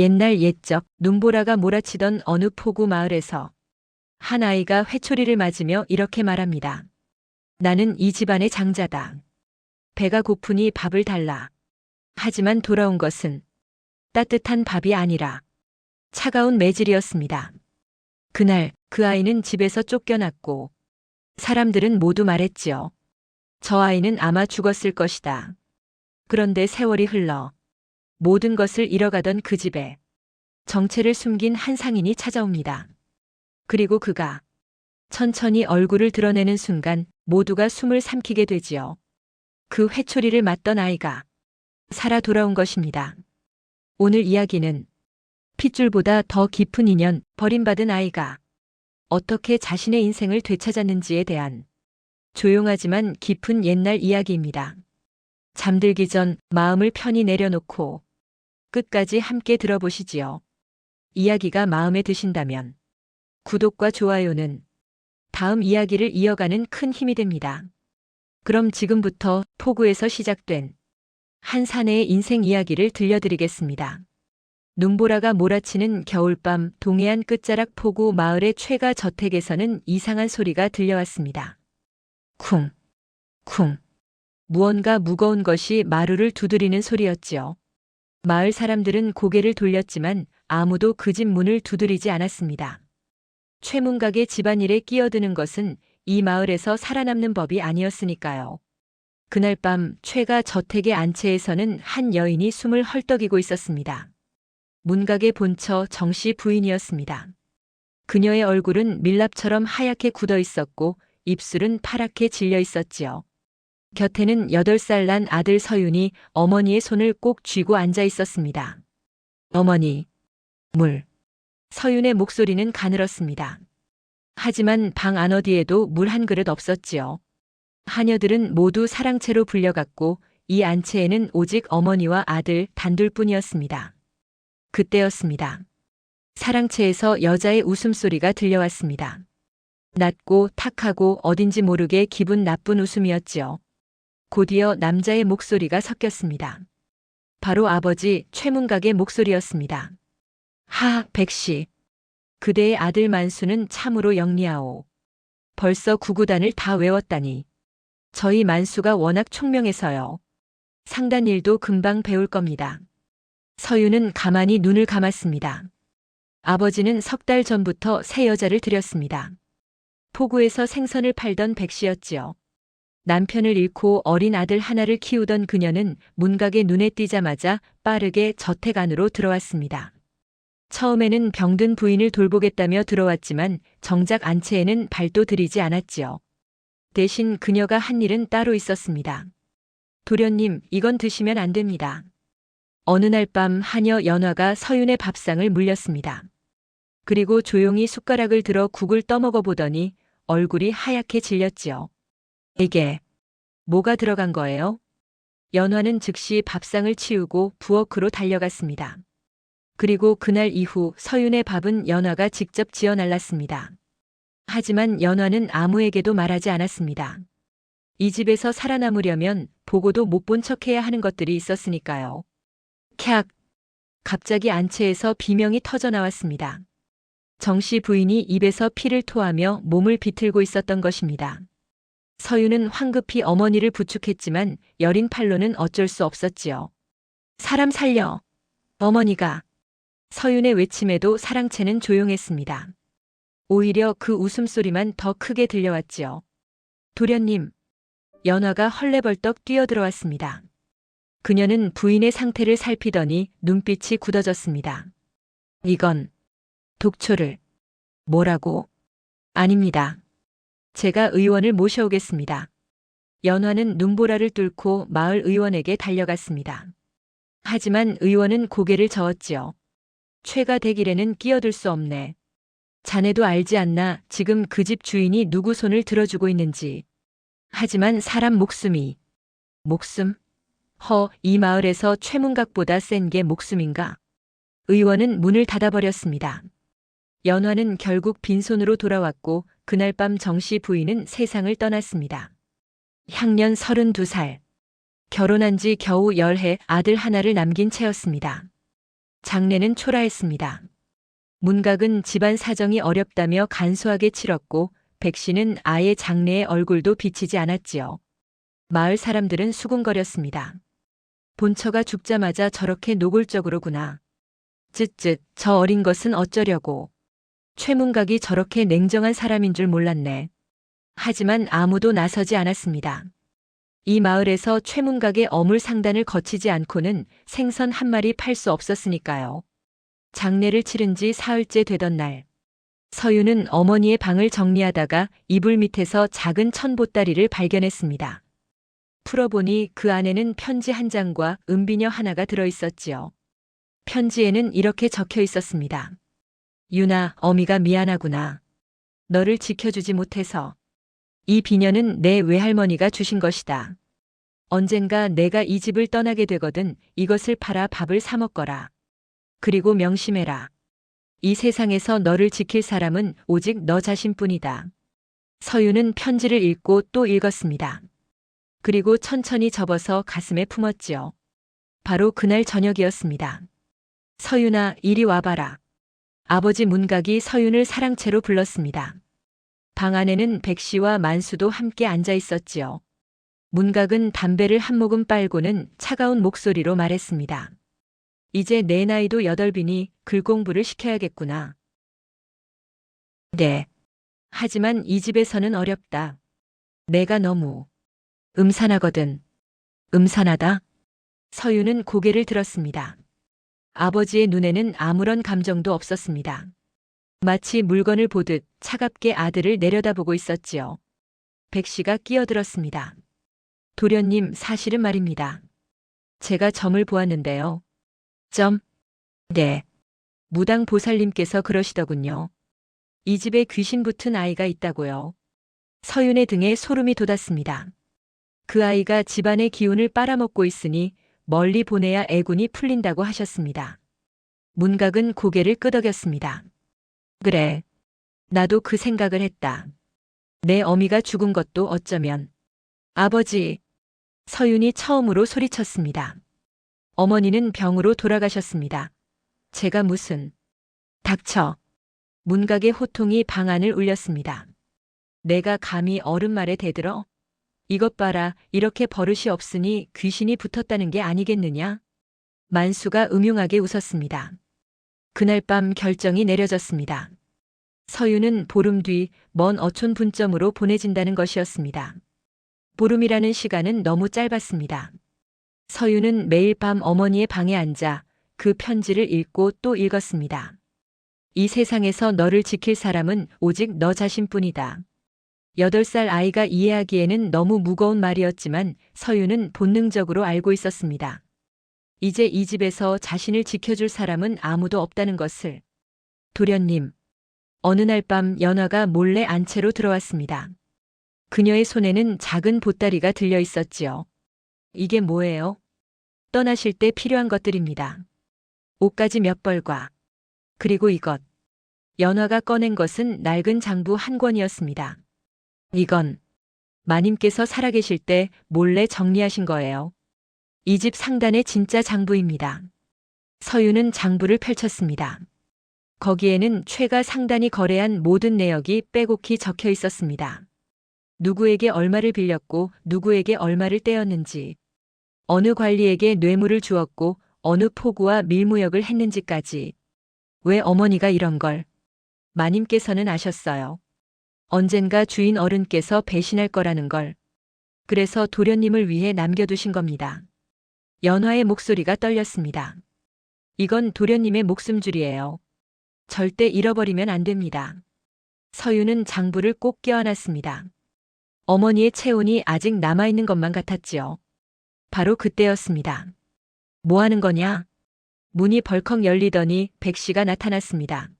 옛날 옛적 눈보라가 몰아치던 어느 포구 마을에서 한 아이가 회초리를 맞으며 이렇게 말합니다. 나는 이 집안의 장자다. 배가 고프니 밥을 달라. 하지만 돌아온 것은 따뜻한 밥이 아니라 차가운 매질이었습니다. 그날 그 아이는 집에서 쫓겨났고 사람들은 모두 말했지요. 저 아이는 아마 죽었을 것이다. 그런데 세월이 흘러 모든 것을 잃어가던 그 집에 정체를 숨긴 한 상인이 찾아옵니다. 그리고 그가 천천히 얼굴을 드러내는 순간 모두가 숨을 삼키게 되지요. 그 회초리를 맞던 아이가 살아 돌아온 것입니다. 오늘 이야기는 핏줄보다 더 깊은 인연, 버림받은 아이가 어떻게 자신의 인생을 되찾았는지에 대한 조용하지만 깊은 옛날 이야기입니다. 잠들기 전 마음을 편히 내려놓고 끝까지 함께 들어보시지요. 이야기가 마음에 드신다면 구독과 좋아요는 다음 이야기를 이어가는 큰 힘이 됩니다. 그럼 지금부터 포구에서 시작된 한 사내의 인생 이야기를 들려드리겠습니다. 눈보라가 몰아치는 겨울밤 동해안 끝자락 포구 마을의 최가 저택에서는 이상한 소리가 들려왔습니다. 쿵, 쿵. 무언가 무거운 것이 마루를 두드리는 소리였지요. 마을 사람들은 고개를 돌렸지만 아무도 그 집 문을 두드리지 않았습니다. 최문각의 집안일에 끼어드는 것은 이 마을에서 살아남는 법이 아니었으니까요. 그날 밤 최가 저택의 안채에서는 한 여인이 숨을 헐떡이고 있었습니다. 문각의 본처 정씨 부인이었습니다. 그녀의 얼굴은 밀랍처럼 하얗게 굳어 있었고 입술은 파랗게 질려 있었지요. 곁에는 8살 난 아들 서윤이 어머니의 손을 꼭 쥐고 앉아 있었습니다. 어머니, 물. 서윤의 목소리는 가늘었습니다. 하지만 방 안 어디에도 물 한 그릇 없었지요. 하녀들은 모두 사랑채로 불려갔고 이 안채에는 오직 어머니와 아들 단둘뿐이었습니다. 그때였습니다. 사랑채에서 여자의 웃음소리가 들려왔습니다. 낮고 탁하고 어딘지 모르게 기분 나쁜 웃음이었지요. 곧이어 남자의 목소리가 섞였습니다. 바로 아버지 최문각의 목소리였습니다. 하, 백씨. 그대의 아들 만수는 참으로 영리하오. 벌써 구구단을 다 외웠다니. 저희 만수가 워낙 총명해서요. 상단일도 금방 배울 겁니다. 서윤은 가만히 눈을 감았습니다. 아버지는 석 달 전부터 새 여자를 들였습니다. 포구에서 생선을 팔던 백씨였지요. 남편을 잃고 어린 아들 하나를 키우던 그녀는 문각의 눈에 띄자마자 빠르게 저택 안으로 들어왔습니다. 처음에는 병든 부인을 돌보겠다며 들어왔지만 정작 안채에는 발도 들이지 않았지요. 대신 그녀가 한 일은 따로 있었습니다. 도련님, 이건 드시면 안 됩니다. 어느 날 밤 하녀 연화가 서윤의 밥상을 물렸습니다. 그리고 조용히 숟가락을 들어 국을 떠먹어 보더니 얼굴이 하얗게 질렸지요. 이게 뭐가 들어간 거예요? 연화는 즉시 밥상을 치우고 부엌으로 달려갔습니다. 그리고 그날 이후 서윤의 밥은 연화가 직접 지어 날랐습니다. 하지만 연화는 아무에게도 말하지 않았습니다. 이 집에서 살아남으려면 보고도 못 본 척해야 하는 것들이 있었으니까요. 캬! 갑자기 안채에서 비명이 터져 나왔습니다. 정씨 부인이 입에서 피를 토하며 몸을 비틀고 있었던 것입니다. 서윤은 황급히 어머니를 부축했지만 여린 팔로는 어쩔 수 없었지요. 사람 살려! 어머니가! 서윤의 외침에도 사랑채는 조용했습니다. 오히려 그 웃음소리만 더 크게 들려왔지요. 도련님! 연화가 헐레벌떡 뛰어들어왔습니다. 그녀는 부인의 상태를 살피더니 눈빛이 굳어졌습니다. 이건 독초를. 뭐라고? 아닙니다. 제가 의원을 모셔오겠습니다. 연화는 눈보라를 뚫고 마을 의원에게 달려갔습니다. 하지만 의원은 고개를 저었지요. 최가 댁일에는 끼어들 수 없네. 자네도 알지 않나 지금 그 집 주인이 누구 손을 들어주고 있는지. 하지만 사람 목숨이. 목숨? 이 마을에서 최문각보다 센 게 목숨인가? 의원은 문을 닫아버렸습니다. 연화는 결국 빈손으로 돌아왔고 그날 밤 정씨 부인은 세상을 떠났습니다. 향년 32살. 결혼한 지 겨우 10해 아들 하나를 남긴 채였습니다. 장례는 초라했습니다. 문각은 집안 사정이 어렵다며 간소하게 치렀고 백 씨는 아예 장례의 얼굴도 비치지 않았지요. 마을 사람들은 수군거렸습니다. 본처가 죽자마자 저렇게 노골적으로구나. 쯧쯧, 저 어린 것은 어쩌려고. 최문각이 저렇게 냉정한 사람인 줄 몰랐네. 하지만 아무도 나서지 않았습니다. 이 마을에서 최문각의 어물 상단을 거치지 않고는 생선 한 마리 팔 수 없었으니까요. 장례를 치른 지 사흘째 되던 날, 서유는 어머니의 방을 정리하다가 이불 밑에서 작은 천보따리를 발견했습니다. 풀어보니 그 안에는 편지 한 장과 은비녀 하나가 들어있었지요. 편지에는 이렇게 적혀 있었습니다. 유나, 어미가 미안하구나. 너를 지켜주지 못해서. 이 비녀는 내 외할머니가 주신 것이다. 언젠가 내가 이 집을 떠나게 되거든 이것을 팔아 밥을 사 먹거라. 그리고 명심해라. 이 세상에서 너를 지킬 사람은 오직 너 자신뿐이다. 서유는 편지를 읽고 또 읽었습니다. 그리고 천천히 접어서 가슴에 품었지요. 바로 그날 저녁이었습니다. 서유나, 이리 와봐라. 아버지 문각이 서윤을 사랑채로 불렀습니다. 방 안에는 백 씨와 만수도 함께 앉아 있었지요. 문각은 담배를 한 모금 빨고는 차가운 목소리로 말했습니다. 이제 내 나이도 8이니 글 공부를 시켜야겠구나. 네. 하지만 이 집에서는 어렵다. 내가 너무 음산하거든. 음산하다? 서유는 고개를 들었습니다. 아버지의 눈에는 아무런 감정도 없었습니다. 마치 물건을 보듯 차갑게 아들을 내려다보고 있었지요. 백 씨가 끼어들었습니다. 도련님, 사실은 말입니다. 제가 점을 보았는데요. 점? 네. 무당 보살님께서 그러시더군요. 이 집에 귀신 붙은 아이가 있다고요. 서윤의 등에 소름이 돋았습니다. 그 아이가 집안의 기운을 빨아먹고 있으니 멀리 보내야 애군이 풀린다고 하셨습니다. 문각은 고개를 끄덕였습니다. 그래. 나도 그 생각을 했다. 내 어미가 죽은 것도 어쩌면. 아버지. 서윤이 처음으로 소리쳤습니다. 어머니는 병으로 돌아가셨습니다. 제가 무슨. 닥쳐. 문각의 호통이 방 안을 울렸습니다. 내가 감히 어른 말에 대들어? 이것 봐라, 이렇게 버릇이 없으니 귀신이 붙었다는 게 아니겠느냐? 만수가 음흉하게 웃었습니다. 그날 밤 결정이 내려졌습니다. 서유는 보름 뒤 먼 어촌 분점으로 보내진다는 것이었습니다. 보름이라는 시간은 너무 짧았습니다. 서유는 매일 밤 어머니의 방에 앉아 그 편지를 읽고 또 읽었습니다. 이 세상에서 너를 지킬 사람은 오직 너 자신뿐이다. 8살 아이가 이해하기에는 너무 무거운 말이었지만 서유는 본능적으로 알고 있었습니다. 이제 이 집에서 자신을 지켜줄 사람은 아무도 없다는 것을. 도련님. 어느 날 밤 연화가 몰래 안채로 들어왔습니다. 그녀의 손에는 작은 보따리가 들려 있었지요. 이게 뭐예요? 떠나실 때 필요한 것들입니다. 옷가지 몇 벌과 그리고 이것. 연화가 꺼낸 것은 낡은 장부 한 권이었습니다. 이건 마님께서 살아계실 때 몰래 정리하신 거예요. 이 집 상단의 진짜 장부입니다. 서유는 장부를 펼쳤습니다. 거기에는 최가 상단이 거래한 모든 내역이 빼곡히 적혀 있었습니다. 누구에게 얼마를 빌렸고 누구에게 얼마를 떼었는지, 어느 관리에게 뇌물을 주었고 어느 포구와 밀무역을 했는지까지. 왜 어머니가 이런 걸? 마님께서는 아셨어요. 언젠가 주인 어른께서 배신할 거라는 걸. 그래서 도련님을 위해 남겨두신 겁니다. 연화의 목소리가 떨렸습니다. 이건 도련님의 목숨줄이에요. 절대 잃어버리면 안 됩니다. 서유는 장부를 꼭 껴안았습니다. 어머니의 체온이 아직 남아있는 것만 같았지요. 바로 그때였습니다. 뭐 하는 거냐? 문이 벌컥 열리더니 백 씨가 나타났습니다.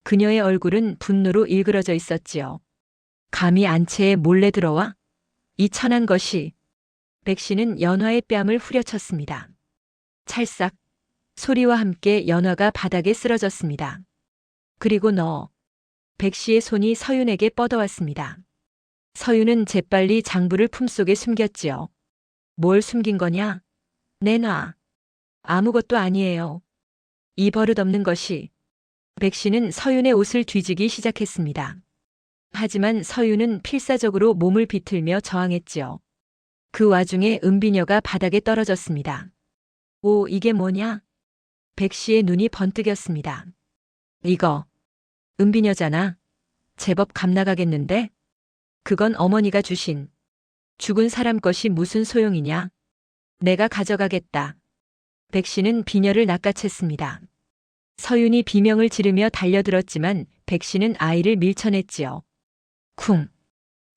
그녀의 얼굴은 분노로 일그러져 있었지요. 감히 안채에 몰래 들어와? 이 천한 것이. 백 씨는 연화의 뺨을 후려쳤습니다. 찰싹. 소리와 함께 연화가 바닥에 쓰러졌습니다. 그리고 백 씨의 손이 서윤에게 뻗어왔습니다. 서윤은 재빨리 장부를 품속에 숨겼지요. 뭘 숨긴 거냐? 내놔. 아무것도 아니에요. 이 버릇없는 것이. 백 씨는 서윤의 옷을 뒤지기 시작했습니다. 하지만 서윤은 필사적으로 몸을 비틀며 저항했지요. 그 와중에 은비녀가 바닥에 떨어졌습니다. 오, 이게 뭐냐? 백 씨의 눈이 번뜩였습니다. 이거 은비녀잖아. 제법 값나가겠는데? 그건 어머니가 주신. 죽은 사람 것이 무슨 소용이냐? 내가 가져가겠다. 백 씨는 비녀를 낚아챘습니다. 서윤이 비명을 지르며 달려들었지만 백 씨는 아이를 밀쳐냈지요. 쿵!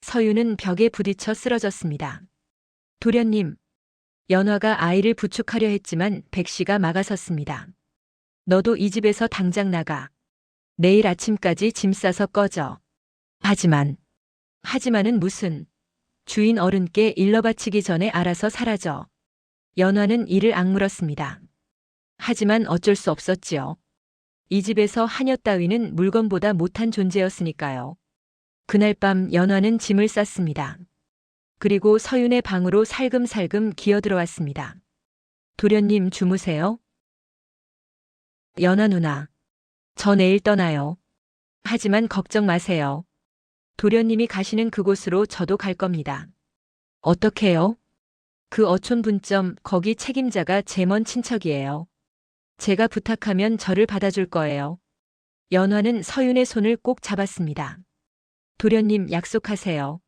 서윤은 벽에 부딪혀 쓰러졌습니다. 도련님! 연화가 아이를 부축하려 했지만 백 씨가 막아섰습니다. 너도 이 집에서 당장 나가. 내일 아침까지 짐 싸서 꺼져. 하지만은 무슨. 주인 어른께 일러바치기 전에 알아서 사라져. 연화는 이를 악물었습니다. 하지만 어쩔 수 없었지요. 이 집에서 하녀 따위는 물건보다 못한 존재였으니까요. 그날 밤 연화는 짐을 쌌습니다. 그리고 서윤의 방으로 살금살금 기어들어왔습니다. 도련님 주무세요? 연화 누나. 저 내일 떠나요. 하지만 걱정 마세요. 도련님이 가시는 그곳으로 저도 갈 겁니다. 어떻게요? 그 어촌분점 거기 책임자가 제 먼 친척이에요. 제가 부탁하면 저를 받아줄 거예요. 연화는 서윤의 손을 꼭 잡았습니다. 도련님 약속하세요.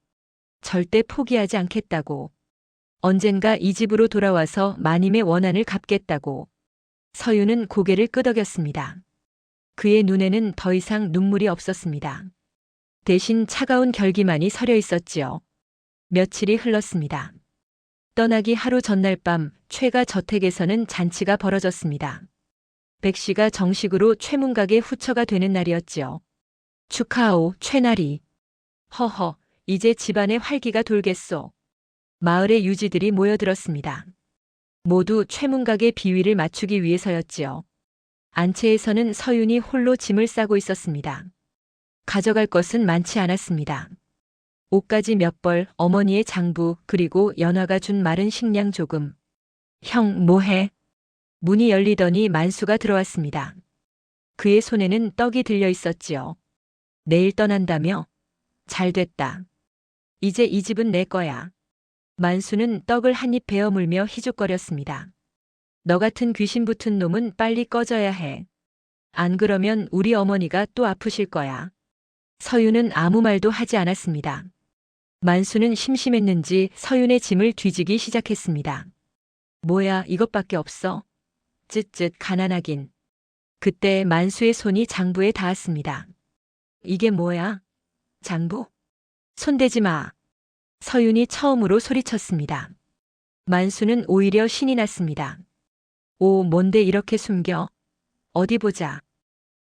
절대 포기하지 않겠다고. 언젠가 이 집으로 돌아와서 마님의 원한을 갚겠다고. 서윤은 고개를 끄덕였습니다. 그의 눈에는 더 이상 눈물이 없었습니다. 대신 차가운 결기만이 서려 있었지요. 며칠이 흘렀습니다. 떠나기 하루 전날 밤 최가 저택에서는 잔치가 벌어졌습니다. 백 씨가 정식으로 최문각의 후처가 되는 날이었지요. 축하하오, 최나리. 허허, 이제 집안에 활기가 돌겠소. 마을의 유지들이 모여들었습니다. 모두 최문각의 비위를 맞추기 위해서였지요. 안채에서는 서윤이 홀로 짐을 싸고 있었습니다. 가져갈 것은 많지 않았습니다. 옷가지 몇 벌, 어머니의 장부, 그리고 연화가 준 마른 식량 조금. 형, 뭐해? 문이 열리더니 만수가 들어왔습니다. 그의 손에는 떡이 들려 있었지요. 내일 떠난다며? 잘됐다. 이제 이 집은 내 거야. 만수는 떡을 한 입 베어 물며 희죽거렸습니다. 너 같은 귀신 붙은 놈은 빨리 꺼져야 해. 안 그러면 우리 어머니가 또 아프실 거야. 서윤은 아무 말도 하지 않았습니다. 만수는 심심했는지 서윤의 짐을 뒤지기 시작했습니다. 뭐야, 이것밖에 없어? 쯧쯧 가난하긴. 그때 만수의 손이 장부에 닿았습니다. 이게 뭐야? 장부? 손대지 마. 서윤이 처음으로 소리쳤습니다. 만수는 오히려 신이 났습니다. 오, 뭔데 이렇게 숨겨? 어디 보자.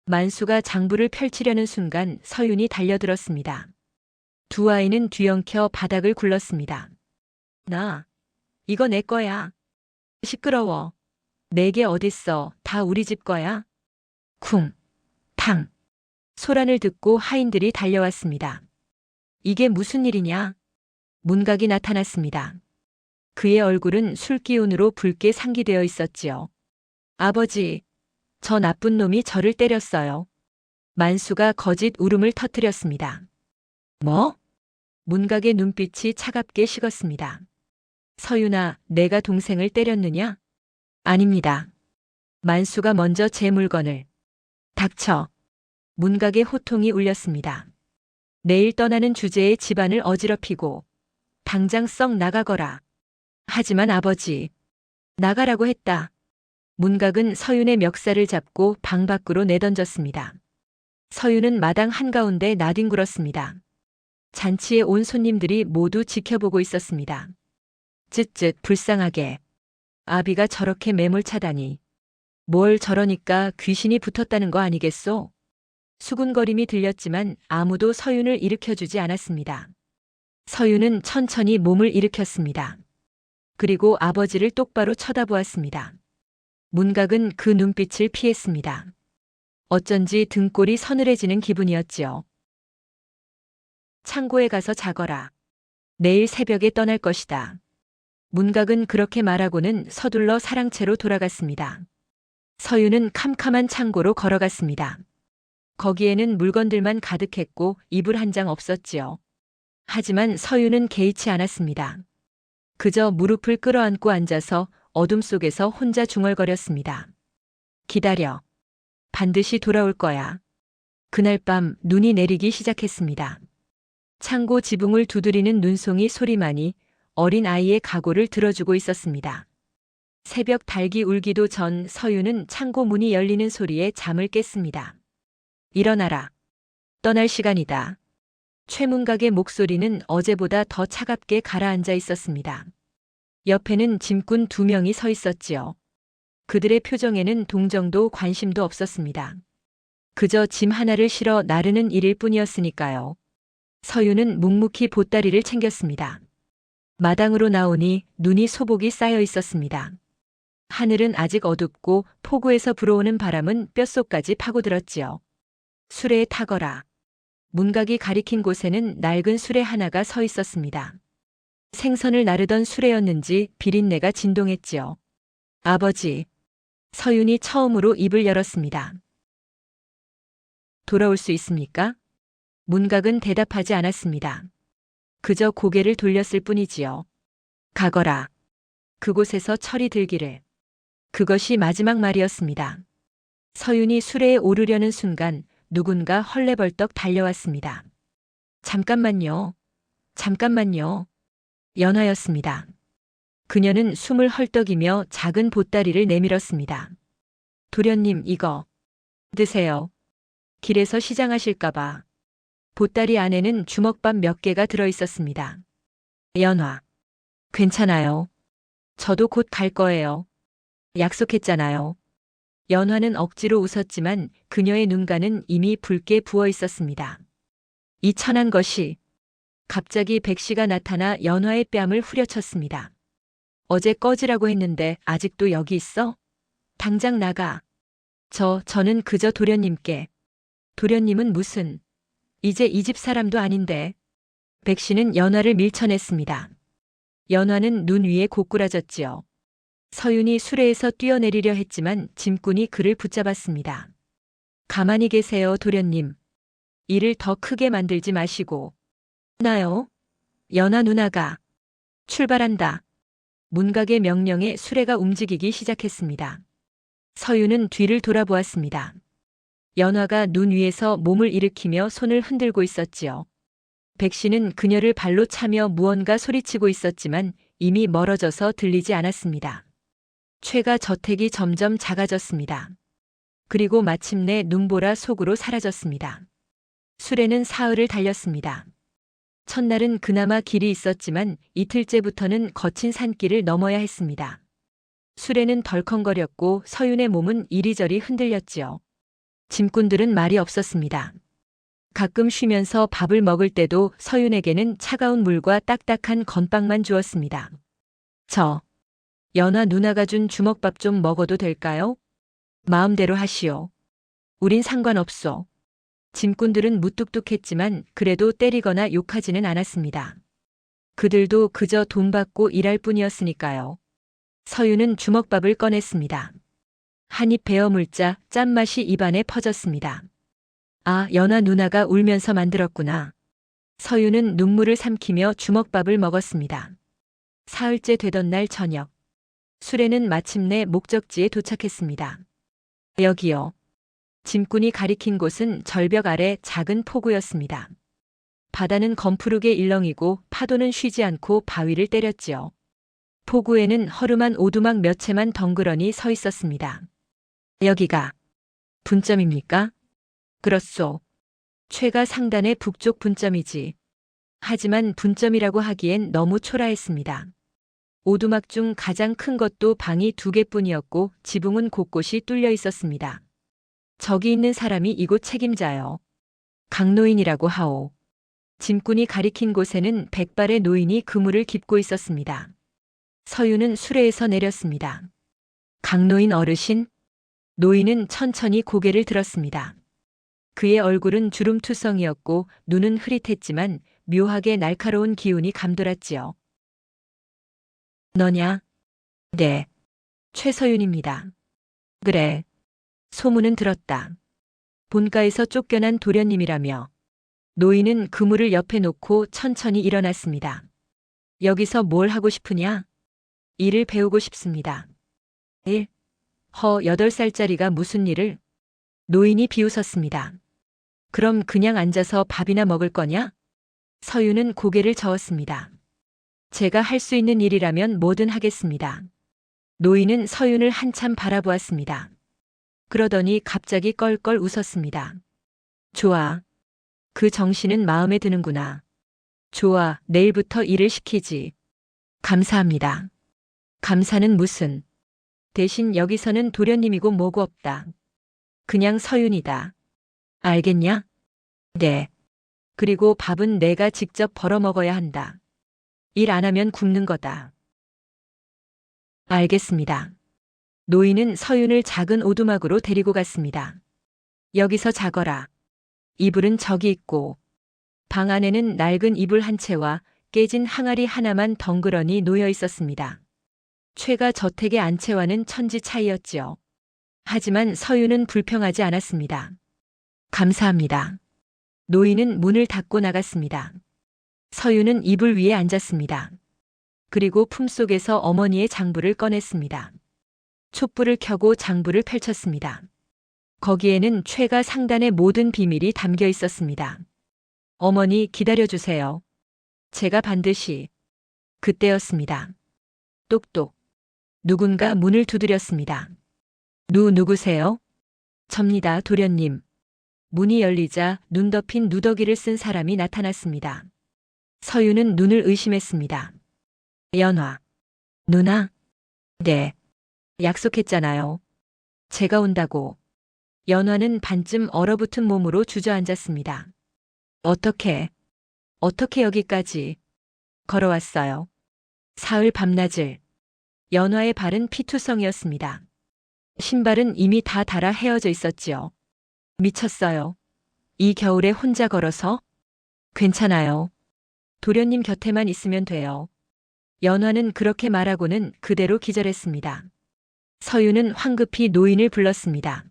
만수가 장부를 펼치려는 순간 서윤이 달려들었습니다. 두 아이는 뒤엉켜 바닥을 굴렀습니다. 이거 내 거야. 시끄러워. 내게 어딨어. 다 우리 집 거야. 쿵, 탕. 소란을 듣고 하인들이 달려왔습니다. 이게 무슨 일이냐? 문각이 나타났습니다. 그의 얼굴은 술기운으로 붉게 상기되어 있었지요. 아버지, 저 나쁜 놈이 저를 때렸어요. 만수가 거짓 울음을 터뜨렸습니다. 뭐? 문각의 눈빛이 차갑게 식었습니다. 서윤아, 내가 동생을 때렸느냐? 아닙니다. 만수가 먼저 제 물건을. 닥쳐. 문각의 호통이 울렸습니다. 내일 떠나는 주제에 집안을 어지럽히고 당장 썩 나가거라. 하지만 아버지, 나가라고 했다. 문각은 서윤의 멱살을 잡고 방 밖으로 내던졌습니다. 서윤은 마당 한가운데 나뒹굴었습니다. 잔치에 온 손님들이 모두 지켜보고 있었습니다. 쯧쯧 불쌍하게. 아비가 저렇게 매몰차다니. 뭘 저러니까 귀신이 붙었다는 거 아니겠소? 수군거림이 들렸지만 아무도 서윤을 일으켜주지 않았습니다. 서윤은 천천히 몸을 일으켰습니다. 그리고 아버지를 똑바로 쳐다보았습니다. 문각은 그 눈빛을 피했습니다. 어쩐지 등골이 서늘해지는 기분이었지요. 창고에 가서 자거라. 내일 새벽에 떠날 것이다. 문각은 그렇게 말하고는 서둘러 사랑채로 돌아갔습니다. 서윤은 캄캄한 창고로 걸어갔습니다. 거기에는 물건들만 가득했고 이불 한 장 없었지요. 하지만 서윤은 개의치 않았습니다. 그저 무릎을 끌어안고 앉아서 어둠 속에서 혼자 중얼거렸습니다. 기다려. 반드시 돌아올 거야. 그날 밤 눈이 내리기 시작했습니다. 창고 지붕을 두드리는 눈송이 소리만이 어린 아이의 각오를 들어주고 있었습니다. 새벽 닭이 울기도 전 서윤은 창고 문이 열리는 소리에 잠을 깼습니다. 일어나라. 떠날 시간이다. 최문각의 목소리는 어제보다 더 차갑게 가라앉아 있었습니다. 옆에는 짐꾼 2명이 서 있었지요. 그들의 표정에는 동정도 관심도 없었습니다. 그저 짐 하나를 실어 나르는 일일 뿐이었으니까요. 서윤은 묵묵히 보따리를 챙겼습니다. 마당으로 나오니 눈이 소복이 쌓여 있었습니다. 하늘은 아직 어둡고 폭우에서 불어오는 바람은 뼛속까지 파고들었지요. 수레에 타거라. 문각이 가리킨 곳에는 낡은 수레 하나가 서 있었습니다. 생선을 나르던 수레였는지 비린내가 진동했지요. 아버지. 서윤이 처음으로 입을 열었습니다. 돌아올 수 있습니까? 문각은 대답하지 않았습니다. 그저 고개를 돌렸을 뿐이지요. 가거라. 그곳에서 철이 들기를. 그것이 마지막 말이었습니다. 서윤이 수레에 오르려는 순간 누군가 헐레벌떡 달려왔습니다. 잠깐만요. 잠깐만요. 연화였습니다. 그녀는 숨을 헐떡이며 작은 보따리를 내밀었습니다. 도련님, 이거 드세요. 길에서 시장하실까봐. 보따리 안에는 주먹밥 몇 개가 들어 있었습니다. 연화. 괜찮아요. 저도 곧 갈 거예요. 약속했잖아요. 연화는 억지로 웃었지만 그녀의 눈가는 이미 붉게 부어 있었습니다. 이 천한 것이. 갑자기 백씨가 나타나 연화의 뺨을 후려쳤습니다. 어제 꺼지라고 했는데 아직도 여기 있어? 당장 나가. 저는 그저 도련님께. 도련님은 무슨. 이제 이 집 사람도 아닌데. 백씨는 연화를 밀쳐냈습니다. 연화는 눈 위에 고꾸라졌지요. 서윤이 수레에서 뛰어내리려 했지만 짐꾼이 그를 붙잡았습니다. 가만히 계세요, 도련님. 일을 더 크게 만들지 마시고. 나요? 연화 누나가. 출발한다. 문각의 명령에 수레가 움직이기 시작했습니다. 서윤은 뒤를 돌아보았습니다. 연화가 눈 위에서 몸을 일으키며 손을 흔들고 있었지요. 백씨는 그녀를 발로 차며 무언가 소리치고 있었지만 이미 멀어져서 들리지 않았습니다. 최가 저택이 점점 작아졌습니다. 그리고 마침내 눈보라 속으로 사라졌습니다. 수레는 사흘을 달렸습니다. 첫날은 그나마 길이 있었지만 이틀째부터는 거친 산길을 넘어야 했습니다. 수레는 덜컹거렸고 서윤의 몸은 이리저리 흔들렸지요. 짐꾼들은 말이 없었습니다. 가끔 쉬면서 밥을 먹을 때도 서윤에게는 차가운 물과 딱딱한 건빵만 주었습니다. 연화 누나가 준 주먹밥 좀 먹어도 될까요? 마음대로 하시오. 우린 상관없소. 짐꾼들은 무뚝뚝했지만 그래도 때리거나 욕하지는 않았습니다. 그들도 그저 돈 받고 일할 뿐이었으니까요. 서윤은 주먹밥을 꺼냈습니다. 한 입 베어 물자 짠맛이 입안에 퍼졌습니다. 아, 연화 누나가 울면서 만들었구나. 서윤은 눈물을 삼키며 주먹밥을 먹었습니다. 사흘째 되던 날 저녁. 수레는 마침내 목적지에 도착했습니다. 여기요. 짐꾼이 가리킨 곳은 절벽 아래 작은 포구였습니다. 바다는 검푸르게 일렁이고 파도는 쉬지 않고 바위를 때렸지요. 포구에는 허름한 오두막 몇 채만 덩그러니 서 있었습니다. 여기가 분점입니까? 그렇소. 최가 상단의 북쪽 분점이지. 하지만 분점이라고 하기엔 너무 초라했습니다. 오두막 중 가장 큰 것도 방이 2개뿐이었고 지붕은 곳곳이 뚫려 있었습니다. 저기 있는 사람이 이곳 책임자요. 강노인이라고 하오. 짐꾼이 가리킨 곳에는 100발의 노인이 그물을 깁고 있었습니다. 서윤은 수레에서 내렸습니다. 강노인 어르신? 노인은 천천히 고개를 들었습니다. 그의 얼굴은 주름투성이었고 눈은 흐릿했지만 묘하게 날카로운 기운이 감돌았지요. 너냐? 네. 최서윤입니다. 그래. 소문은 들었다. 본가에서 쫓겨난 도련님이라며. 노인은 그물을 옆에 놓고 천천히 일어났습니다. 여기서 뭘 하고 싶으냐? 일을 배우고 싶습니다. 일? 8살짜리가 무슨 일을? 노인이 비웃었습니다. 그럼 그냥 앉아서 밥이나 먹을 거냐? 서유는 고개를 저었습니다. 제가 할 수 있는 일이라면 뭐든 하겠습니다. 노인은 서윤을 한참 바라보았습니다. 그러더니 갑자기 껄껄 웃었습니다. 좋아. 그 정신은 마음에 드는구나. 좋아, 내일부터 일을 시키지. 감사합니다. 감사는 무슨. 대신 여기서는 도련님이고 뭐고 없다. 그냥 서윤이다. 알겠냐? 네. 그리고 밥은 내가 직접 벌어 먹어야 한다. 일 안 하면 굶는 거다. 알겠습니다. 노인은 서윤을 작은 오두막으로 데리고 갔습니다. 여기서 자거라. 이불은 저기 있고. 방 안에는 낡은 이불 한 채와 깨진 항아리 하나만 덩그러니 놓여 있었습니다. 최가 저택의 안채와는 천지 차이였지요. 하지만 서윤은 불평하지 않았습니다. 감사합니다. 노인은 문을 닫고 나갔습니다. 서윤은 이불 위에 앉았습니다. 그리고 품속에서 어머니의 장부를 꺼냈습니다. 촛불을 켜고 장부를 펼쳤습니다. 거기에는 최가 상단의 모든 비밀이 담겨 있었습니다. 어머니 기다려주세요. 제가 반드시. 그때였습니다. 똑똑. 누군가 문을 두드렸습니다. 누구세요? 접니다, 도련님. 문이 열리자 눈 덮인 누더기를 쓴 사람이 나타났습니다. 서유는 눈을 의심했습니다. 연화. 누나? 네. 약속했잖아요. 제가 온다고. 연화는 반쯤 얼어붙은 몸으로 주저앉았습니다. 어떻게 여기까지 걸어왔어요. 사흘 밤낮을. 연화의 발은 피투성이었습니다. 신발은 이미 다 닳아 헤어져 있었지요. 미쳤어요. 이 겨울에 혼자 걸어서? 괜찮아요. 도련님 곁에만 있으면 돼요. 연화는 그렇게 말하고는 그대로 기절했습니다. 서유는 황급히 노인을 불렀습니다.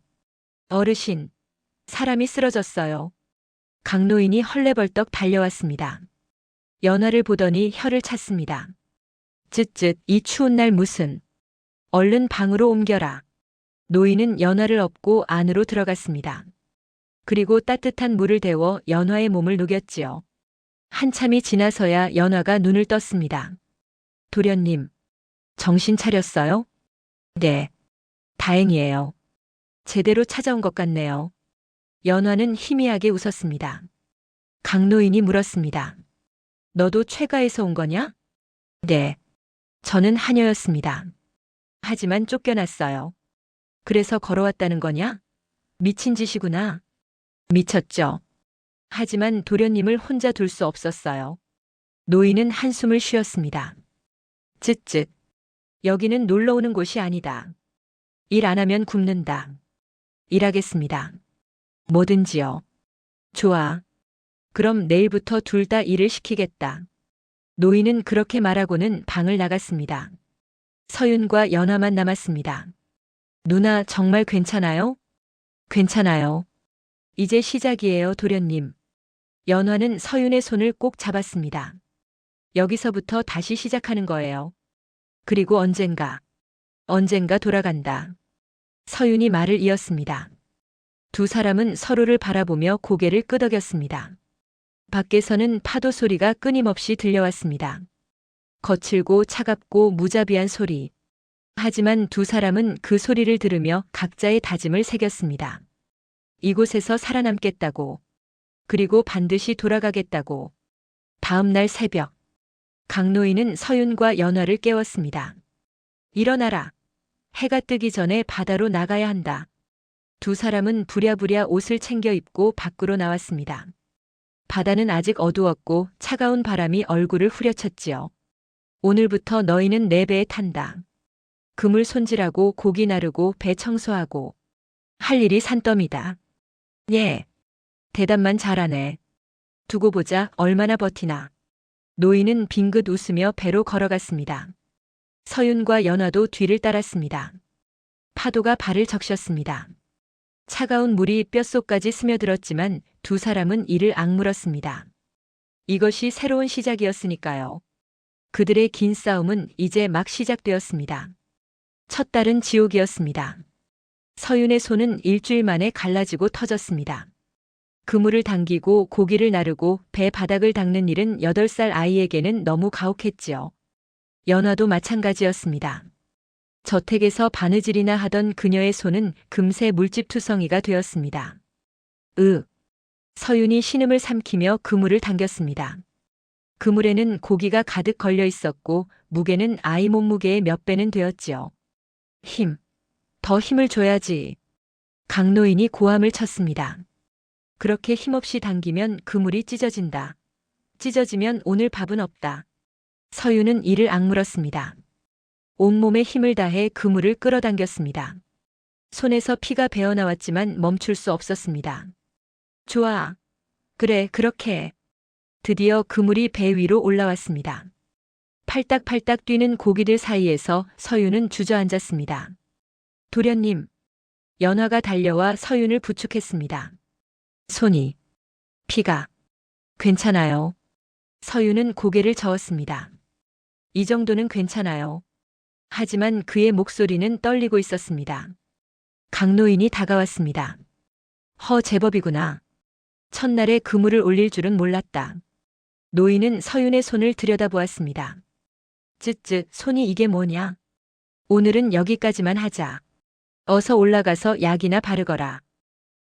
어르신, 사람이 쓰러졌어요. 강노인이 헐레벌떡 달려왔습니다. 연화를 보더니 혀를 찼습니다. 쯧쯧, 이 추운 날 무슨. 얼른 방으로 옮겨라. 노인은 연화를 업고 안으로 들어갔습니다. 그리고 따뜻한 물을 데워 연화의 몸을 녹였지요. 한참이 지나서야 연화가 눈을 떴습니다. 도련님, 정신 차렸어요? 네. 다행이에요. 제대로 찾아온 것 같네요. 연화는 희미하게 웃었습니다. 강노인이 물었습니다. 너도 최가에서 온 거냐? 네. 저는 하녀였습니다. 하지만 쫓겨났어요. 그래서 걸어왔다는 거냐? 미친 짓이구나. 미쳤죠. 하지만 도련님을 혼자 둘 수 없었어요. 노인은 한숨을 쉬었습니다. 쯧쯧. 여기는 놀러 오는 곳이 아니다. 일 안 하면 굶는다. 일하겠습니다. 뭐든지요. 좋아. 그럼 내일부터 둘 다 일을 시키겠다. 노인은 그렇게 말하고는 방을 나갔습니다. 서윤과 연화만 남았습니다. 누나 정말 괜찮아요? 괜찮아요. 이제 시작이에요, 도련님. 연화는 서윤의 손을 꼭 잡았습니다. 여기서부터 다시 시작하는 거예요. 그리고 언젠가 돌아간다. 서윤이 말을 이었습니다. 두 사람은 서로를 바라보며 고개를 끄덕였습니다. 밖에서는 파도 소리가 끊임없이 들려왔습니다. 거칠고 차갑고 무자비한 소리. 하지만 두 사람은 그 소리를 들으며 각자의 다짐을 새겼습니다. 이곳에서 살아남겠다고. 그리고 반드시 돌아가겠다고. 다음 날 새벽. 강노인은 서윤과 연화를 깨웠습니다. 일어나라. 해가 뜨기 전에 바다로 나가야 한다. 두 사람은 부랴부랴 옷을 챙겨 입고 밖으로 나왔습니다. 바다는 아직 어두웠고 차가운 바람이 얼굴을 후려쳤지요. 오늘부터 너희는 내 배에 탄다. 그물 손질하고 고기 나르고 배 청소하고 할 일이 산더미다. 예. 대답만 잘하네. 두고 보자 얼마나 버티나. 노인은 빙긋 웃으며 배로 걸어갔습니다. 서윤과 연화도 뒤를 따랐습니다. 파도가 발을 적셨습니다. 차가운 물이 뼛속까지 스며들었지만 두 사람은 이를 악물었습니다. 이것이 새로운 시작이었으니까요. 그들의 긴 싸움은 이제 막 시작되었습니다. 첫 달은 지옥이었습니다. 서윤의 손은 일주일 만에 갈라지고 터졌습니다. 그물을 당기고 고기를 나르고 배 바닥을 닦는 일은 8살 아이에게는 너무 가혹했지요. 연화도 마찬가지였습니다. 저택에서 바느질이나 하던 그녀의 손은 금세 물집투성이가 되었습니다. 서윤이 신음을 삼키며 그물을 당겼습니다. 그물에는 고기가 가득 걸려 있었고 무게는 아이 몸무게의 몇 배는 되었지요. 더 힘을 줘야지. 강노인이 고함을 쳤습니다. 그렇게 힘없이 당기면 그물이 찢어진다. 찢어지면 오늘 밥은 없다. 서윤은 이를 악물었습니다. 온몸에 힘을 다해 그물을 끌어당겼습니다. 손에서 피가 배어나왔지만 멈출 수 없었습니다. 좋아. 그래, 그렇게. 드디어 그물이 배 위로 올라왔습니다. 팔딱팔딱 뛰는 고기들 사이에서 서윤은 주저앉았습니다. 도련님. 연화가 달려와 서윤을 부축했습니다. 손이. 피가. 괜찮아요. 서윤은 고개를 저었습니다. 이 정도는 괜찮아요. 하지만 그의 목소리는 떨리고 있었습니다. 강노인이 다가왔습니다. 제법이구나. 첫날에 그물을 올릴 줄은 몰랐다. 노인은 서윤의 손을 들여다보았습니다. 손이 이게 뭐냐? 오늘은 여기까지만 하자. 어서 올라가서 약이나 바르거라.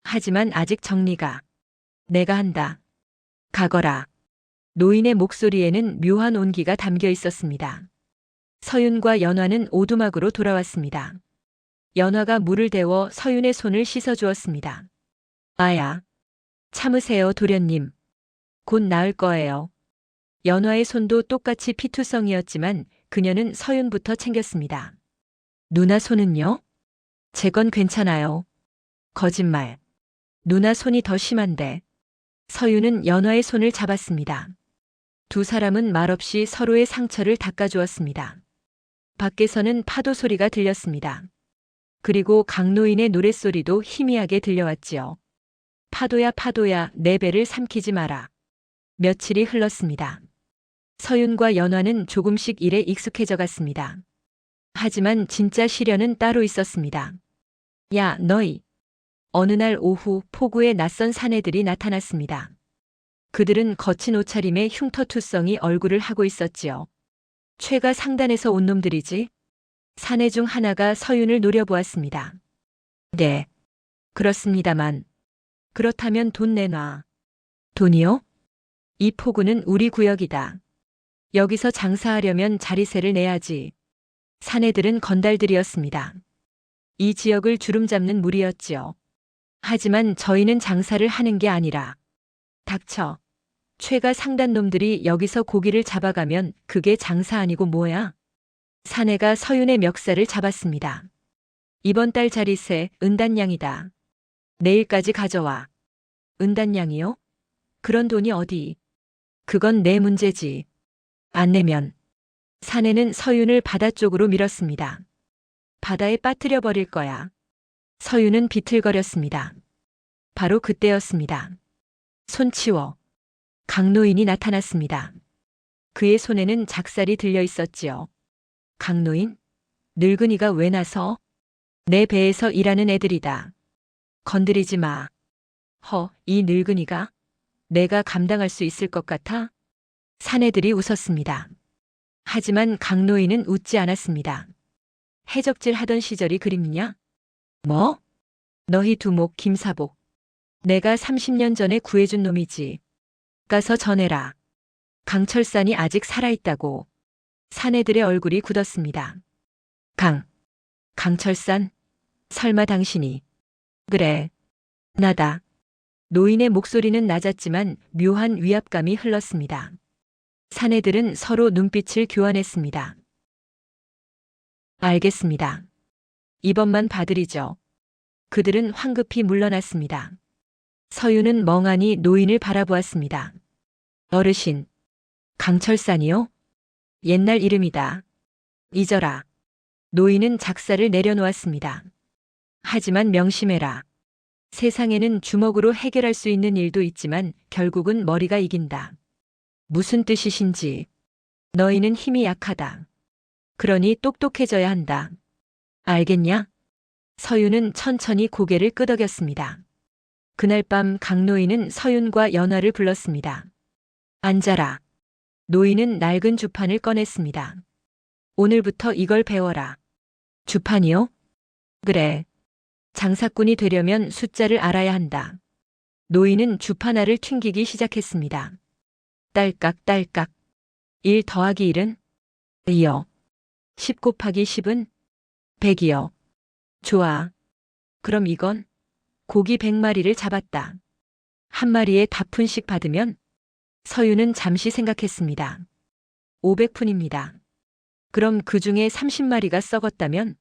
하지만 아직 정리가. 내가 한다. 가거라. 노인의 목소리에는 묘한 온기가 담겨 있었습니다. 서윤과 연화는 오두막으로 돌아왔습니다. 연화가 물을 데워 서윤의 손을 씻어주었습니다. 아야. 참으세요, 도련님. 곧 나을 거예요. 연화의 손도 똑같이 피투성이었지만 그녀는 서윤부터 챙겼습니다. 누나 손은요? 제 건 괜찮아요. 거짓말. 누나 손이 더 심한데. 서윤은 연화의 손을 잡았습니다. 두 사람은 말없이 서로의 상처를 닦아주었습니다. 밖에서는 파도 소리가 들렸습니다. 그리고 강노인의 노랫소리도 희미하게 들려왔지요. 파도야 파도야 내 배를 삼키지 마라. 며칠이 흘렀습니다. 서윤과 연화는 조금씩 일에 익숙해져 갔습니다. 하지만 진짜 시련은 따로 있었습니다. 야, 너희. 어느 날 오후 포구에 낯선 사내들이 나타났습니다. 그들은 거친 옷차림에 흉터투성이 얼굴을 하고 있었지요. 최가 상단에서 온 놈들이지? 사내 중 하나가 서윤을 노려보았습니다. 네. 그렇습니다만. 그렇다면 돈 내놔. 돈이요? 이 포구는 우리 구역이다. 여기서 장사하려면 자리세를 내야지. 사내들은 건달들이었습니다. 이 지역을 주름잡는 무리였지요. 하지만 저희는 장사를 하는 게 아니라. 닥쳐. 최가 상단 놈들이 여기서 고기를 잡아가면 그게 장사 아니고 뭐야? 사내가 서윤의 멱살을 잡았습니다. 이번 달 자리세 은단량이다. 내일까지 가져와. 은단량이요? 그런 돈이 어디? 그건 내 문제지. 안 내면. 사내는 서윤을 바다 쪽으로 밀었습니다. 바다에 빠뜨려 버릴 거야. 서윤은 비틀거렸습니다. 바로 그때였습니다. 손 치워. 강노인이 나타났습니다. 그의 손에는 작살이 들려 있었지요. 강노인? 늙은이가 왜 나서? 내 배에서 일하는 애들이다. 건드리지 마. 이 늙은이가? 내가 감당할 수 있을 것 같아? 사내들이 웃었습니다. 하지만 강노인은 웃지 않았습니다. 해적질 하던 시절이 그립냐? 뭐? 너희 두목 김사복. 내가 30년 전에 구해준 놈이지. 가서 전해라. 강철산이 아직 살아있다고. 사내들의 얼굴이 굳었습니다. 강철산? 설마 당신이. 그래. 나다. 노인의 목소리는 낮았지만 묘한 위압감이 흘렀습니다. 사내들은 서로 눈빛을 교환했습니다. 알겠습니다. 이번만 봐드리죠. 그들은 황급히 물러났습니다. 서윤은 멍하니 노인을 바라보았습니다. 어르신. 강철산이요? 옛날 이름이다. 잊어라. 노인은 작사를 내려놓았습니다. 하지만 명심해라. 세상에는 주먹으로 해결할 수 있는 일도 있지만 결국은 머리가 이긴다. 무슨 뜻이신지. 너희는 힘이 약하다. 그러니 똑똑해져야 한다. 알겠냐? 서윤은 천천히 고개를 끄덕였습니다. 그날 밤 강노인은 서윤과 연화를 불렀습니다. 앉아라. 노인은 낡은 주판을 꺼냈습니다. 오늘부터 이걸 배워라. 주판이요? 그래. 장사꾼이 되려면 숫자를 알아야 한다. 노인은 주판알을 튕기기 시작했습니다. 딸깍딸깍. 1 더하기 1은? 2요. 10 곱하기 10은? 100이요. 좋아. 그럼 이건? 고기 100마리를 잡았다. 한 마리에 답푼씩 받으면? 서윤은 잠시 생각했습니다. 500푼입니다. 그럼 그 중에 30마리가 썩었다면?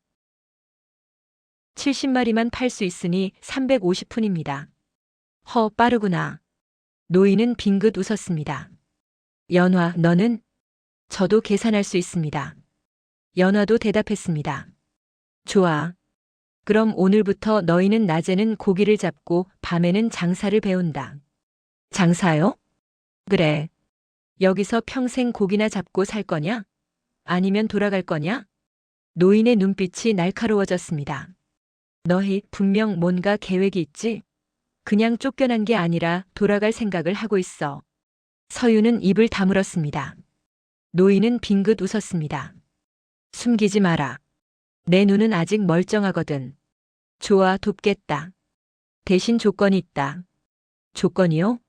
70마리만 팔 수 있으니 350푼입니다. 빠르구나. 노인은 빙긋 웃었습니다. 연화, 너는? 저도 계산할 수 있습니다. 연화도 대답했습니다. 좋아. 그럼 오늘부터 너희는 낮에는 고기를 잡고 밤에는 장사를 배운다. 장사요? 그래. 여기서 평생 고기나 잡고 살 거냐? 아니면 돌아갈 거냐? 노인의 눈빛이 날카로워졌습니다. 너희 분명 뭔가 계획이 있지? 그냥 쫓겨난 게 아니라 돌아갈 생각을 하고 있어. 서윤은 입을 다물었습니다. 노인은 빙긋 웃었습니다. 숨기지 마라. 내 눈은 아직 멀쩡하거든. 좋아, 돕겠다. 대신 조건이 있다. 조건이요?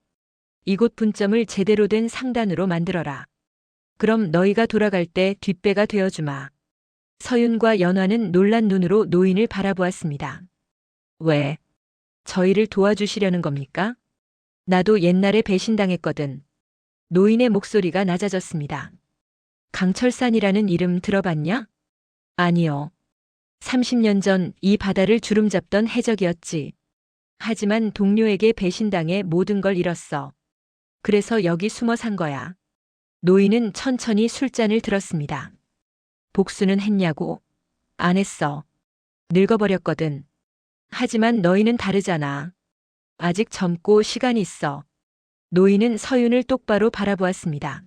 이곳 분점을 제대로 된 상단으로 만들어라. 그럼 너희가 돌아갈 때 뒷배가 되어주마. 서윤과 연화는 놀란 눈으로 노인을 바라보았습니다. 왜? 저희를 도와주시려는 겁니까? 나도 옛날에 배신당했거든. 노인의 목소리가 낮아졌습니다. 강철산이라는 이름 들어봤냐? 아니요. 30년 전 이 바다를 주름잡던 해적이었지. 하지만 동료에게 배신당해 모든 걸 잃었어. 그래서 여기 숨어 산 거야. 노인은 천천히 술잔을 들었습니다. 복수는 했냐고? 안 했어. 늙어버렸거든. 하지만 너희는 다르잖아. 아직 젊고 시간이 있어. 노인은 서윤을 똑바로 바라보았습니다.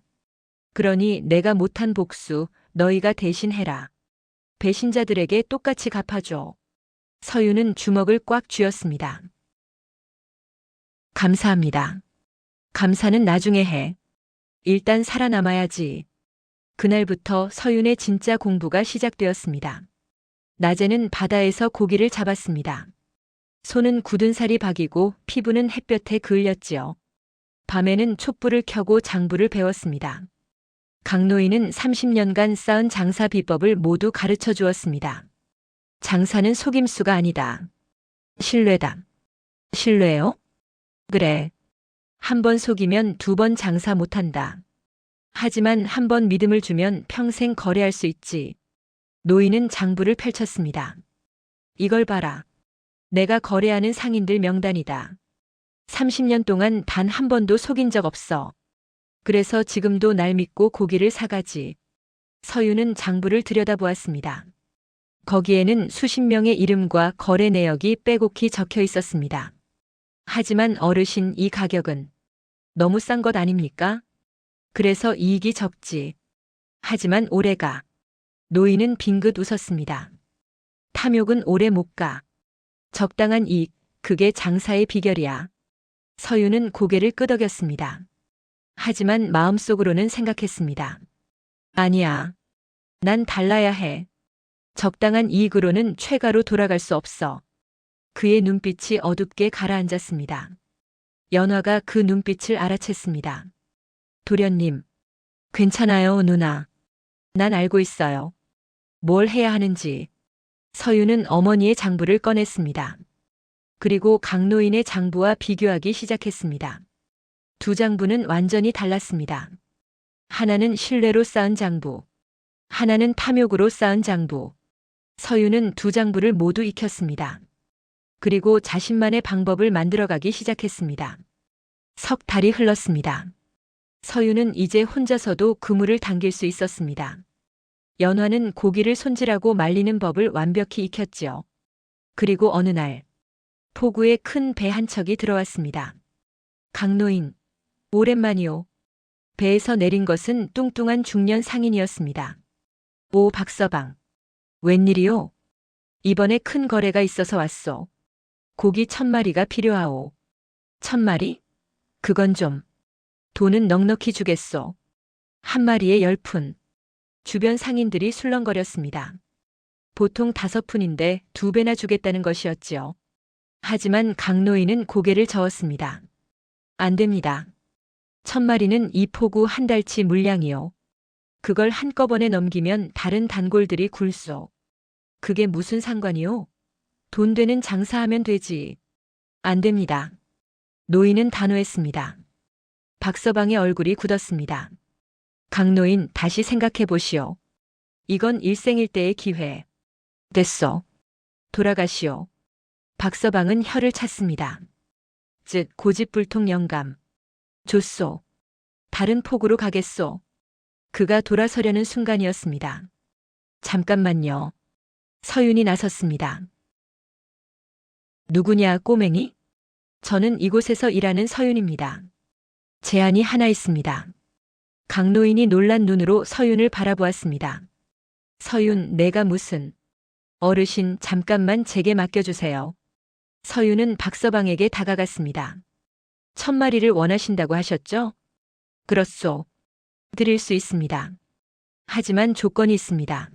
그러니 내가 못한 복수 너희가 대신 해라. 배신자들에게 똑같이 갚아줘. 서윤은 주먹을 꽉 쥐었습니다. 감사합니다. 감사는 나중에 해. 일단 살아남아야지. 그날부터 서윤의 진짜 공부가 시작되었습니다. 낮에는 바다에서 고기를 잡았습니다. 손은 굳은 살이 박이고 피부는 햇볕에 그을렸지요. 밤에는 촛불을 켜고 장부를 배웠습니다. 강노인은 30년간 쌓은 장사 비법을 모두 가르쳐 주었습니다. 장사는 속임수가 아니다. 신뢰다. 신뢰요? 그래. 한 번 속이면 2번 장사 못한다. 하지만 한 번 믿음을 주면 평생 거래할 수 있지. 노인은 장부를 펼쳤습니다. 이걸 봐라. 내가 거래하는 상인들 명단이다. 30년 동안 단 한 번도 속인 적 없어. 그래서 지금도 날 믿고 고기를 사가지. 서윤은 장부를 들여다보았습니다. 거기에는 수십 명의 이름과 거래 내역이 빼곡히 적혀 있었습니다. 하지만 어르신, 이 가격은 너무 싼 것 아닙니까? 그래서 이익이 적지. 하지만 오래 가. 노인은 빙긋 웃었습니다. 탐욕은 오래 못 가. 적당한 이익, 그게 장사의 비결이야. 서윤은 고개를 끄덕였습니다. 하지만 마음속으로는 생각했습니다. 아니야. 난 달라야 해. 적당한 이익으로는 최가로 돌아갈 수 없어. 그의 눈빛이 어둡게 가라앉았습니다. 연화가 그 눈빛을 알아챘습니다. 도련님, 괜찮아요, 누나. 난 알고 있어요. 뭘 해야 하는지. 서윤은 어머니의 장부를 꺼냈습니다. 그리고 강노인의 장부와 비교하기 시작했습니다. 두 장부는 완전히 달랐습니다. 하나는 신뢰로 쌓은 장부, 하나는 탐욕으로 쌓은 장부. 서윤은 두 장부를 모두 익혔습니다. 그리고 자신만의 방법을 만들어가기 시작했습니다. 석 달이 흘렀습니다. 서윤은 이제 혼자서도 그물을 당길 수 있었습니다. 연화는 고기를 손질하고 말리는 법을 완벽히 익혔지요. 그리고 어느 날 포구에 큰 배 한 척이 들어왔습니다. 강노인, 오랜만이오. 배에서 내린 것은 뚱뚱한 중년 상인이었습니다. 오 박서방. 웬일이오? 이번에 큰 거래가 있어서 왔소. 고기 1000마리가 필요하오. 1000마리? 그건 좀. 돈은 넉넉히 주겠소. 한 마리에 10푼. 주변 상인들이 술렁거렸습니다. 보통 5푼인데 2배나 주겠다는 것이었지요. 하지만 강노인은 고개를 저었습니다. 안 됩니다. 1000마리는 이 포구 한 달치 물량이요. 그걸 한꺼번에 넘기면 다른 단골들이 굴소. 그게 무슨 상관이요? 돈 되는 장사하면 되지. 안 됩니다. 노인은 단호했습니다. 박서방의 얼굴이 굳었습니다. 강노인 다시 생각해 보시오. 이건 일생일대의 기회. 됐어. 돌아가시오. 박서방은 혀를 찼습니다. 즉 고집불통 영감. 좋소. 다른 폭으로 가겠소. 그가 돌아서려는 순간이었습니다. 잠깐만요. 서윤이 나섰습니다. 누구냐 꼬맹이? 저는 이곳에서 일하는 서윤입니다. 제안이 하나 있습니다. 강노인이 놀란 눈으로 서윤을 바라보았습니다. 서윤, 내가 무슨... 어르신, 잠깐만 제게 맡겨주세요. 서윤은 박서방에게 다가갔습니다. 1000마리를 원하신다고 하셨죠? 그렇소. 드릴 수 있습니다. 하지만 조건이 있습니다.